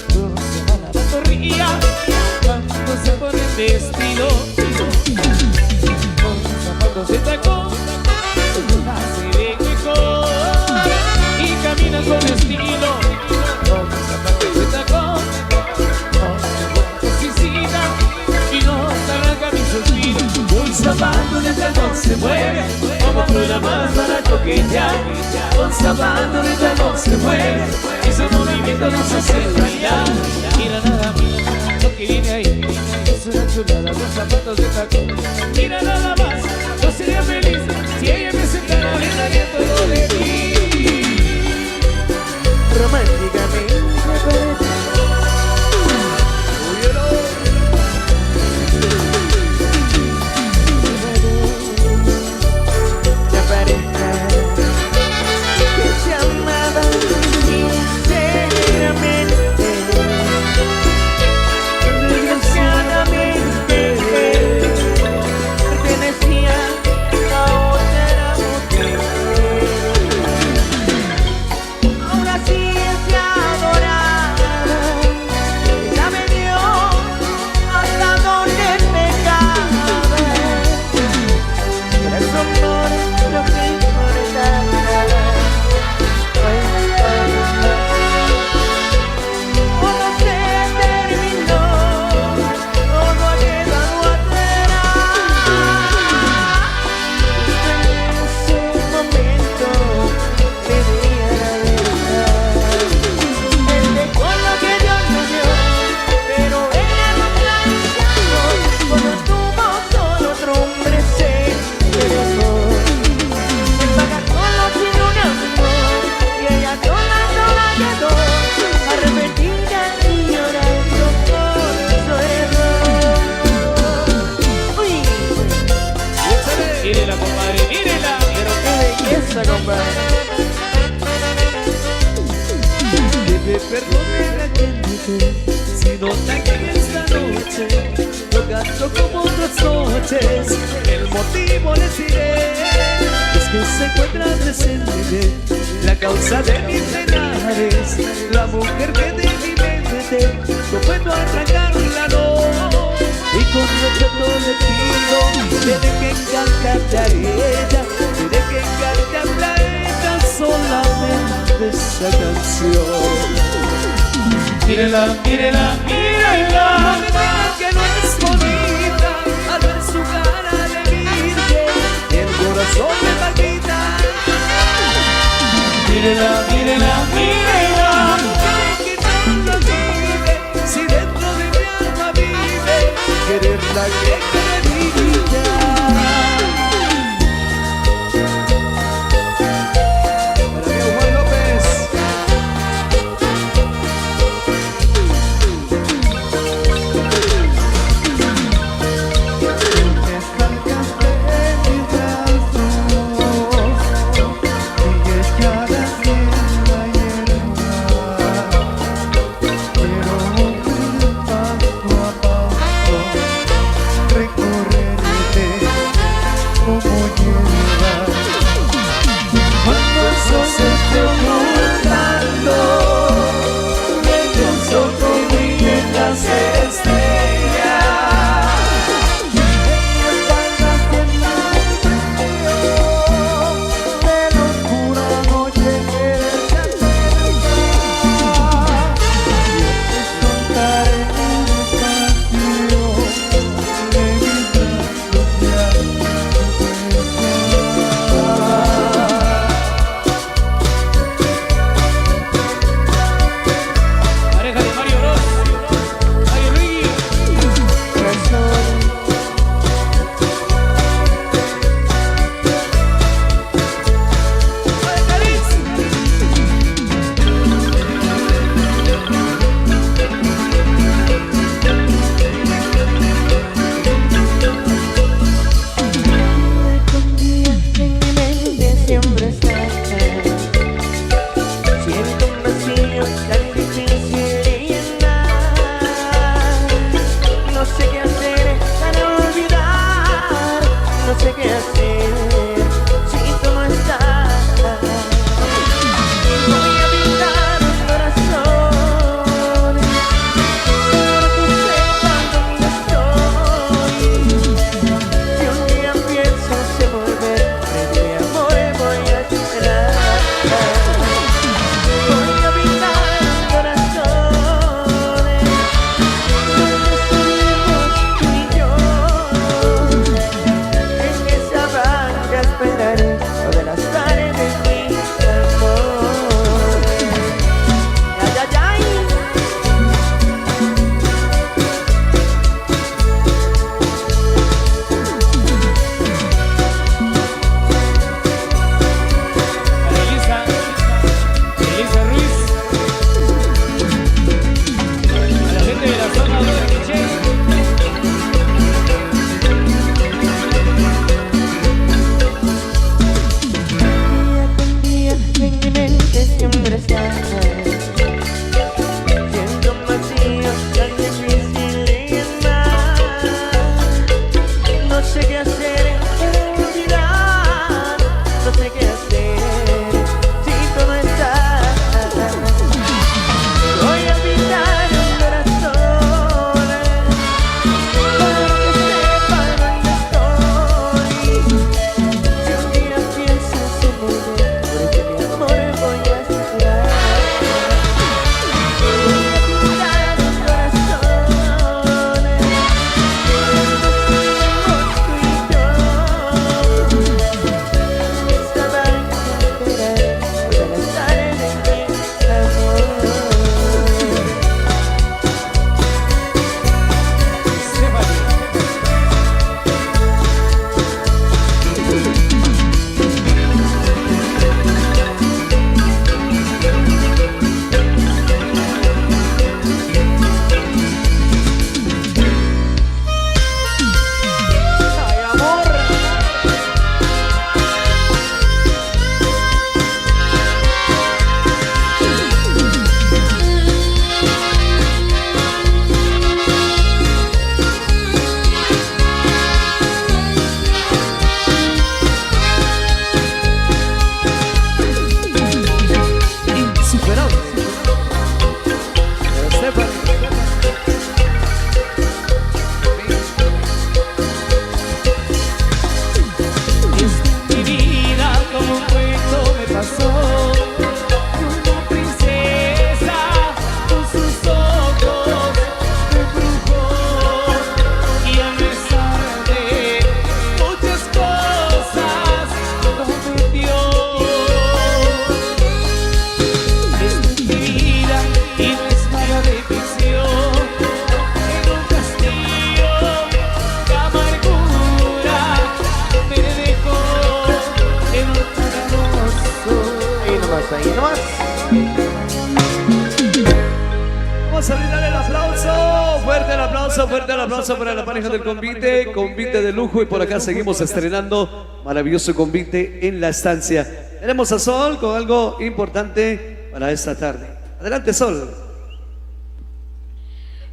se va la pantorrilla cuando se pone el vestido. Con zapatos de tacón, la se ve mejor y camina con estilo. Con zapatos de tacón, oficina y no se arranca mi suspiro. Un zapato de tacón se mueve como programa para coquetear. Un zapato de tacón se mueve y su movimiento nos hace bailar. Mira nada más lo que viene ahí, es una chulada con zapatos de tacón. Mira nada más, yo sería feliz si ella me sentara bien abierto todo de ti. Románticamente la pareja que se amaba sinceramente, desgraciadamente pertenecía a otra mujer. Ahora sí se adoraba, ella me dio hasta donde pecaba. Por eso por lo que importaba. Todo se terminó, todo ha quedado atrás. En ese momento debía dejar. Él dejó lo que Dios nos dio, pero ella no traicionó. Cuando tuvo solo otro hombre se le dejó. Él paga solo sin un amor y ella sola quedó, arrepentida y llorando por su error. Uy, Mírela, compadre, mírela. pero qué belleza, compadre. Debe perdonarme si nota que esta noche no canto como otras noches. El motivo les diré, es que se encuentra presente la causa de mis penares, la mujer que de mi mente no puedo arrancarla, no. Y con respeto le pido, tiene que encantarte a ella, tiene que encantarte a ella solamente esa canción. Mírela, mírela, mírela. La verdad que no es bonita al ver su cara de virgen, el corazón me palpita. Mírela, mírela, mírela. Que no lo vive, si dentro de mi alma vive, quererla que de mi vida. Para mí, Juan López. Quiero aplauso para la pareja del convite, convite de lujo, y por acá seguimos estrenando maravilloso convite en la estancia. Tenemos a Sol con algo importante para esta tarde. Adelante, Sol.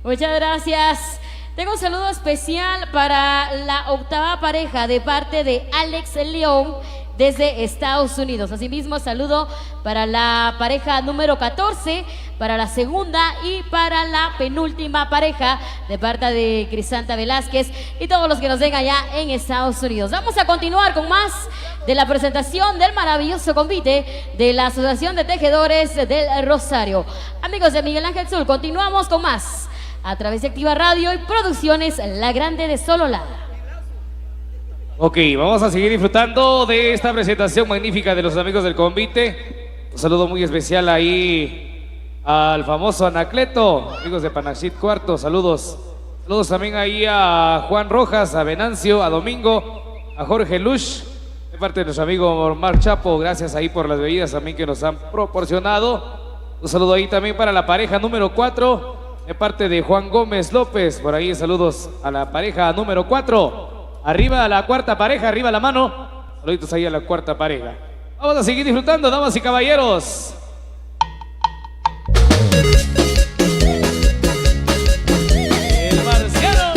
Muchas gracias. Tengo un saludo especial para la 8ª pareja de parte de Alex León desde Estados Unidos. Asimismo, saludo para la pareja número 14, para la segunda y para la penúltima pareja de parte de Crisanta Velázquez y todos los que nos ven allá en Estados Unidos. Vamos a continuar con más de la presentación del maravilloso convite de la Asociación de Tejedores del Rosario. Amigos de Miguel Ángel Zul, continuamos con más a través de Activa Radio y Producciones La Grande de Sololá. Ok, vamos a seguir disfrutando de esta presentación magnífica de los amigos del convite. Un saludo muy especial ahí al famoso Anacleto, amigos de Panaxit Cuarto, saludos. Saludos también ahí a Juan Rojas, a Venancio, a Domingo, a Jorge Lush, de parte de nuestro amigo Mar Chapo, gracias ahí por las bebidas también que nos han proporcionado. Un saludo ahí también para la pareja número 4, de parte de Juan Gómez López, por ahí saludos a la pareja número 4. Arriba a la 4ª pareja, arriba la mano. Saluditos ahí a la 4ª pareja. Vamos a seguir disfrutando, damas y caballeros. El marciano.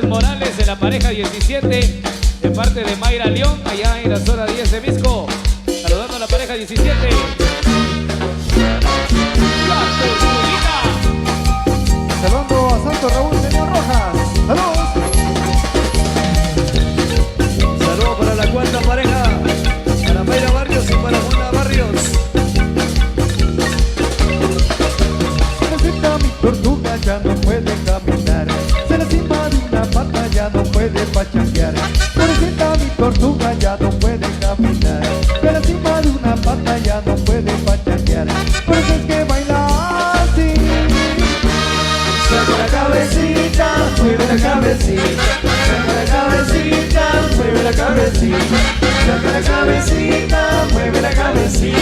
Morales de la pareja 17, de parte de Mayra León, allá en la zona 10 de Misco, saludando a la pareja 17. Saludando a Santo Raúl, señor Rojas. ¡Saludos! Saludos para la 4ª pareja, para Mayra Barrios y para Juana Barrios. Necesita mi tortuga, ya no puede caminar. Se le encima de una pata, ya no puede pachanguear. Pobrecita mi tortuga, ya no puede caminar. Se le encima de una pata, ya no puede pachanguear. Por eso es que baila así. Saca la cabecita, mueve la cabecita. Saca la cabecita, mueve la cabecita. Saca la cabecita, mueve la cabecita.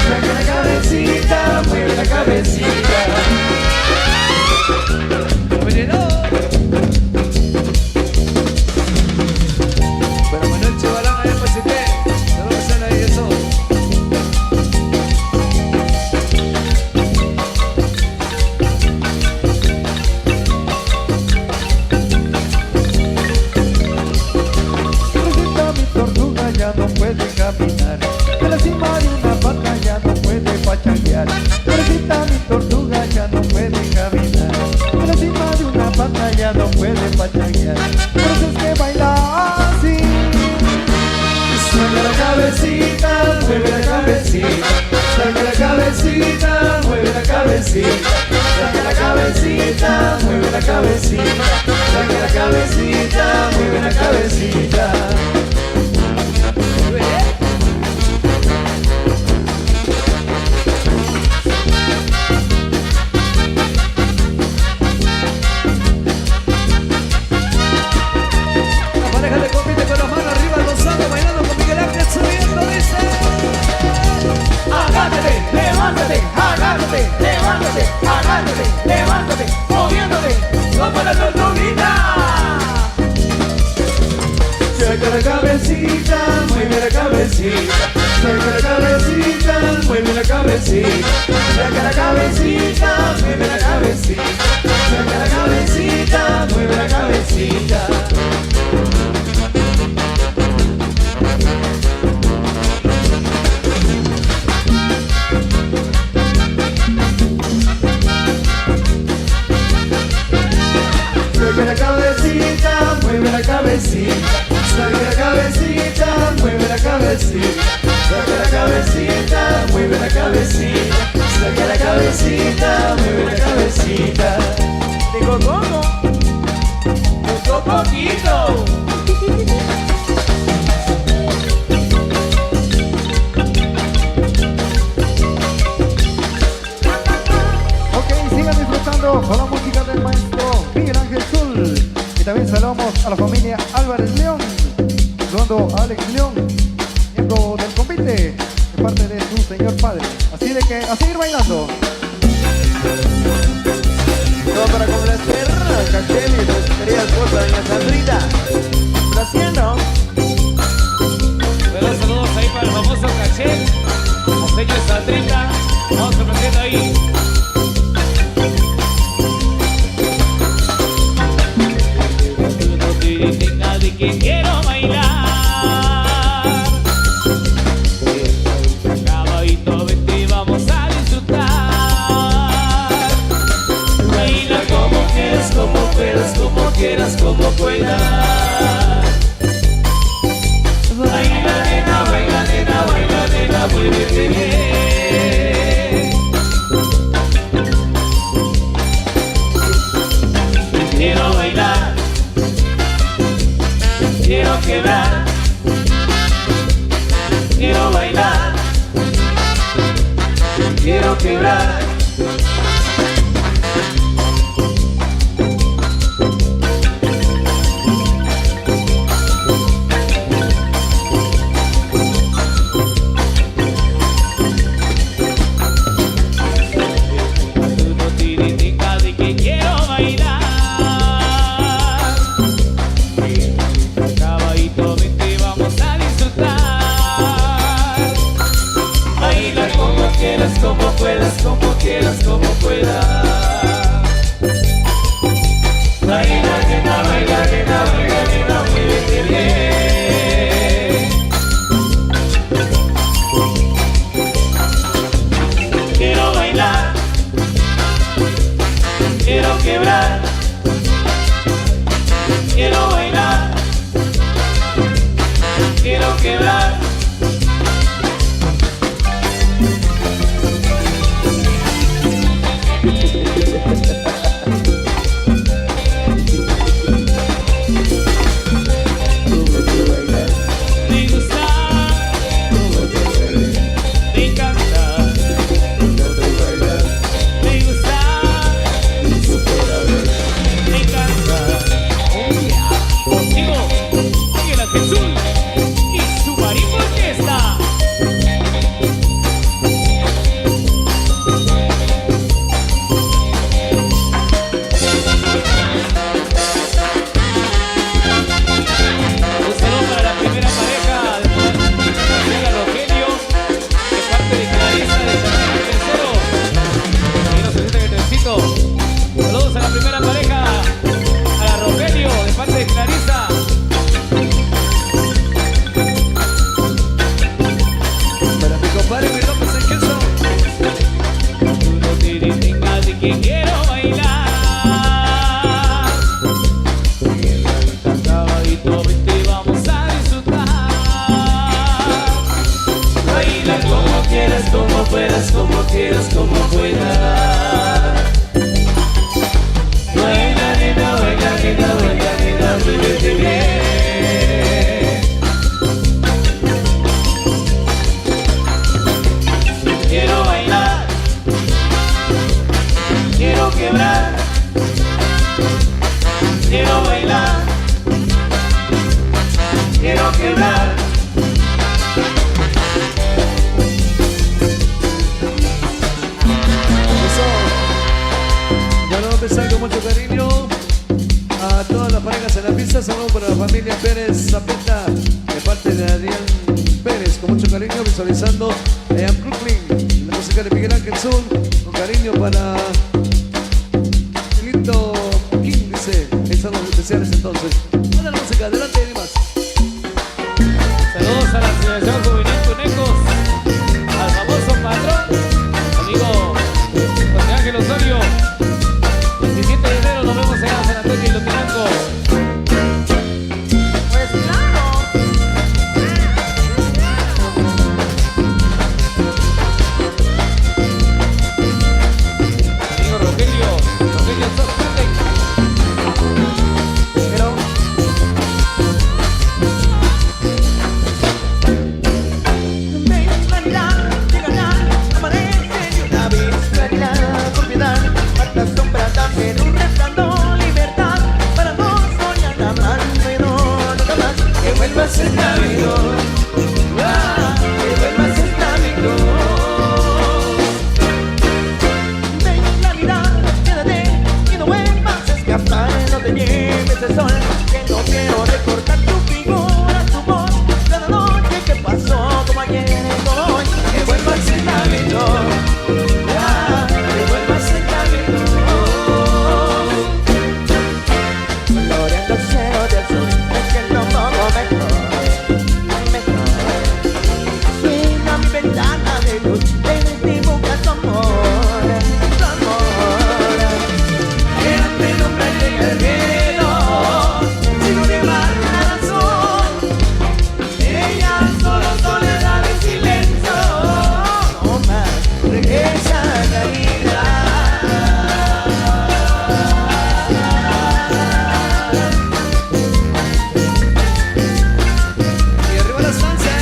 Saca la cabecita, mueve la cabecita. cabecita, saca la cabecita, mueve la cabecita, saca la cabecita, mueve la cabecita. La pareja de compite con las manos arriba, gozando, bailando con Miguel Ángel subiendo, dice. Agárrate, levántate, agárrate, levántate, agárrate, levántate, moviéndote como la tortuguita. Saca la cabecita, mueve la cabecita, saca la cabecita, mueve la cabecita, saca la cabecita, mueve la cabecita, saca la cabecita, mueve la cabecita. Saca la cabecita, mueve la cabecita, saca la cabecita, mueve la cabecita, saca la cabecita, mueve la cabecita, saca la cabecita, mueve la cabecita. Digo, ¿cómo? Otro poquito. Ok, sigan disfrutando con la música del maestro Miguel Ángel Zul. Y también saludamos a la familia Álvarez León, saludando a Alex León, miembro del convite, de parte de su señor padre. Así de que a seguir bailando. Todo para complacer a Cachel y su querida esposa, doña Sandrita. Complaciendo. Buenos saludos ahí para el famoso Cachel, costeño de Sandrita. Vamos complaciendo ahí. De que quiero bailar. Caballito, vente, vamos a disfrutar. Baila como quieras, como puedas, como quieras, como puedas. Baila nena, baila nena, baila nena, muévete bien. Quiero bailar, quiero quebrar, quiero bailar, quiero quebrar. Tú no tienes tica de que quiero bailar. Caballito, vente, vamos a disfrutar. Baila como quieras, como puedas, como quieras, como puedas. Baila nena, baila nena, baila nena, muévete bien. Quiero bailar, quiero quebrar, quiero bailar, quiero quebrar. Me gusta, me encanta, me gusta, me encanta. Contigo, Miguel Ángel Zul y su marimba orquesta. Un saludo para la primera pareja de Marcela Rogelio, de parte de Clarisa de San Tercero. Ahí nos presenta en el trencito. Saludos a la primera pareja, a la Rogelio, de parte de Clarisa. Para mi compadre Luis López en queso. Tú no tienes tica de que quiero bailar. Caballito, vente, vamos a disfrutar. Baila como quieras, como puedas, como quieras, como puedas. quiero bailar, quiero quebrar. Eso. Ya lo vamos a empezar con mucho cariño a todas las parejas en la pista. Saludos para la familia Pérez Zapeta de parte de Adrián Pérez, con mucho cariño, visualizando en Brooklyn la música de Miguel Ángel Zul, con cariño para Lindo King, dice, en saludos especiales entonces. Manda la música, adelante y más. Saludos a la Asociación Juvenil Tunecos, al famoso patrón, amigo José Ángel Osorio. 17 de enero nos vemos en San Antonio y Lutenango. Pues claro. Amigo Rogelio Soscate. Pero ven, claridad, llegará, amanece de una vez, claridad, con piedad, harta sombra también un resplandor, libertad, para no soñar nada más, no, nunca más, que vuelvas en camino, que vuelvas en camino. Ven, claridad, quédate y no vuelvas a escapar, no te lleves el sol, que no quiero recordar tu figura, tu voz, cada noche que pasó como ayer como hoy, que vuelvas en camino, que vuelvas en camino. Coloreando el cielo del sur, mezclando un poco mejor. Llena mi ventana de luz, en mi boca tu amor, tu amor. Quédate, no me llegue el miedo, si no llevas la razón. Ella solo soledad y silencio, no más, regresa a la vida. Y arriba la estancia,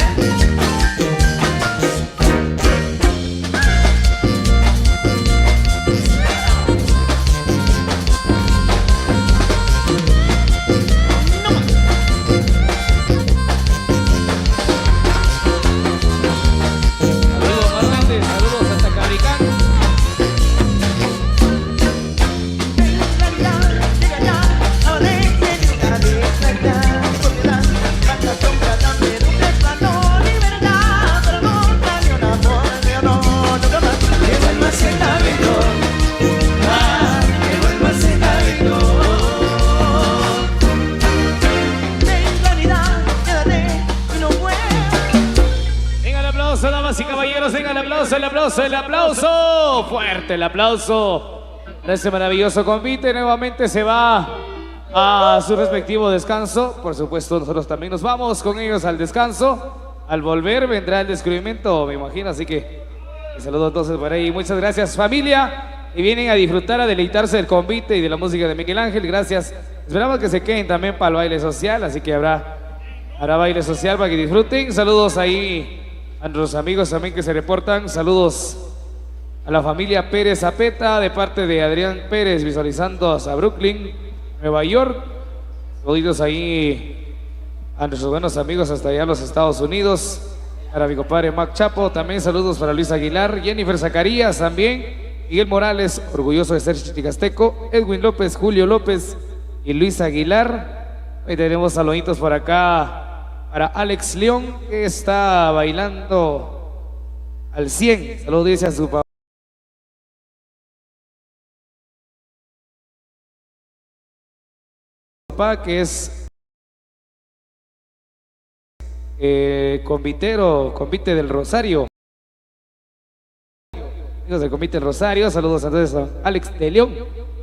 Saludos Marlantes, saludos hasta Cabricán. Ven, claridad, llega ya, amanece de una vez, claridad, propiedad, basta sombra también un resplandor, libertad, para no dar ni un amor, no, nunca más, que vuelvas en camino, que vuelvas en camino. Ven, claridad, quédate y no vuelvas. Venga el aplauso, damas y caballeros, venga el aplauso, el aplauso, el aplauso. Fuerte el aplauso. Este maravilloso convite nuevamente se va a su respectivo descanso. Por supuesto, nosotros también nos vamos con ellos al descanso. Al volver vendrá el descubrimiento, me imagino, así que un saludo entonces por ahí. Muchas gracias, familia. Y vienen a disfrutar, a deleitarse del convite y de la música de Miguel Ángel. Gracias. Esperamos que se queden también para el baile social, así que habrá baile social para que disfruten. Saludos ahí a nuestros amigos también que se reportan. Saludos a la familia Pérez Zapeta de parte de Adrián Pérez, visualizando hasta Brooklyn, Nueva York. Saludos ahí a nuestros buenos amigos hasta allá en los Estados Unidos. Para mi compadre Mac Chapo, también saludos para Luis Aguilar, Jennifer Zacarías también, Miguel Morales, orgulloso de ser chichicasteco, Edwin López, Julio López y Luis Aguilar. Hoy tenemos saluditos por acá para Alex León, que está bailando al 100. Saludos dice a su papá, que es convite del Rosario. Amigos del convite del Rosario, saludos entonces a Alex de León.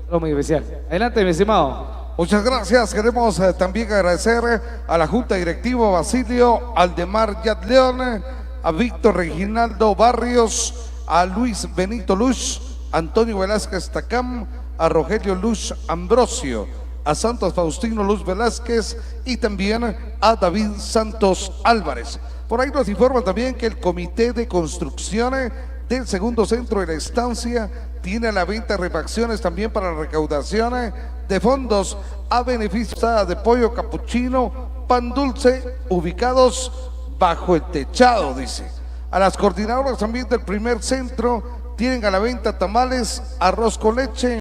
Saludos muy especial. Adelante, mi estimado. Muchas gracias. Queremos también agradecer a la Junta Directiva Basilio Aldemar Yat León, a Víctor Reginaldo Barrios, a Luis Benito Luz, Antonio Velázquez Tacam, a Rogelio Luz Ambrosio, a Santos Faustino Luz Velázquez y también a David Santos Álvarez. Por ahí nos informan también que el Comité de Construcción del segundo centro de la estancia tiene a la venta refacciones también para recaudación de fondos a beneficio de pollo capuchino, pan dulce, ubicados bajo el techado, dice. A las coordinadoras también del primer centro tienen a la venta tamales, arroz con leche.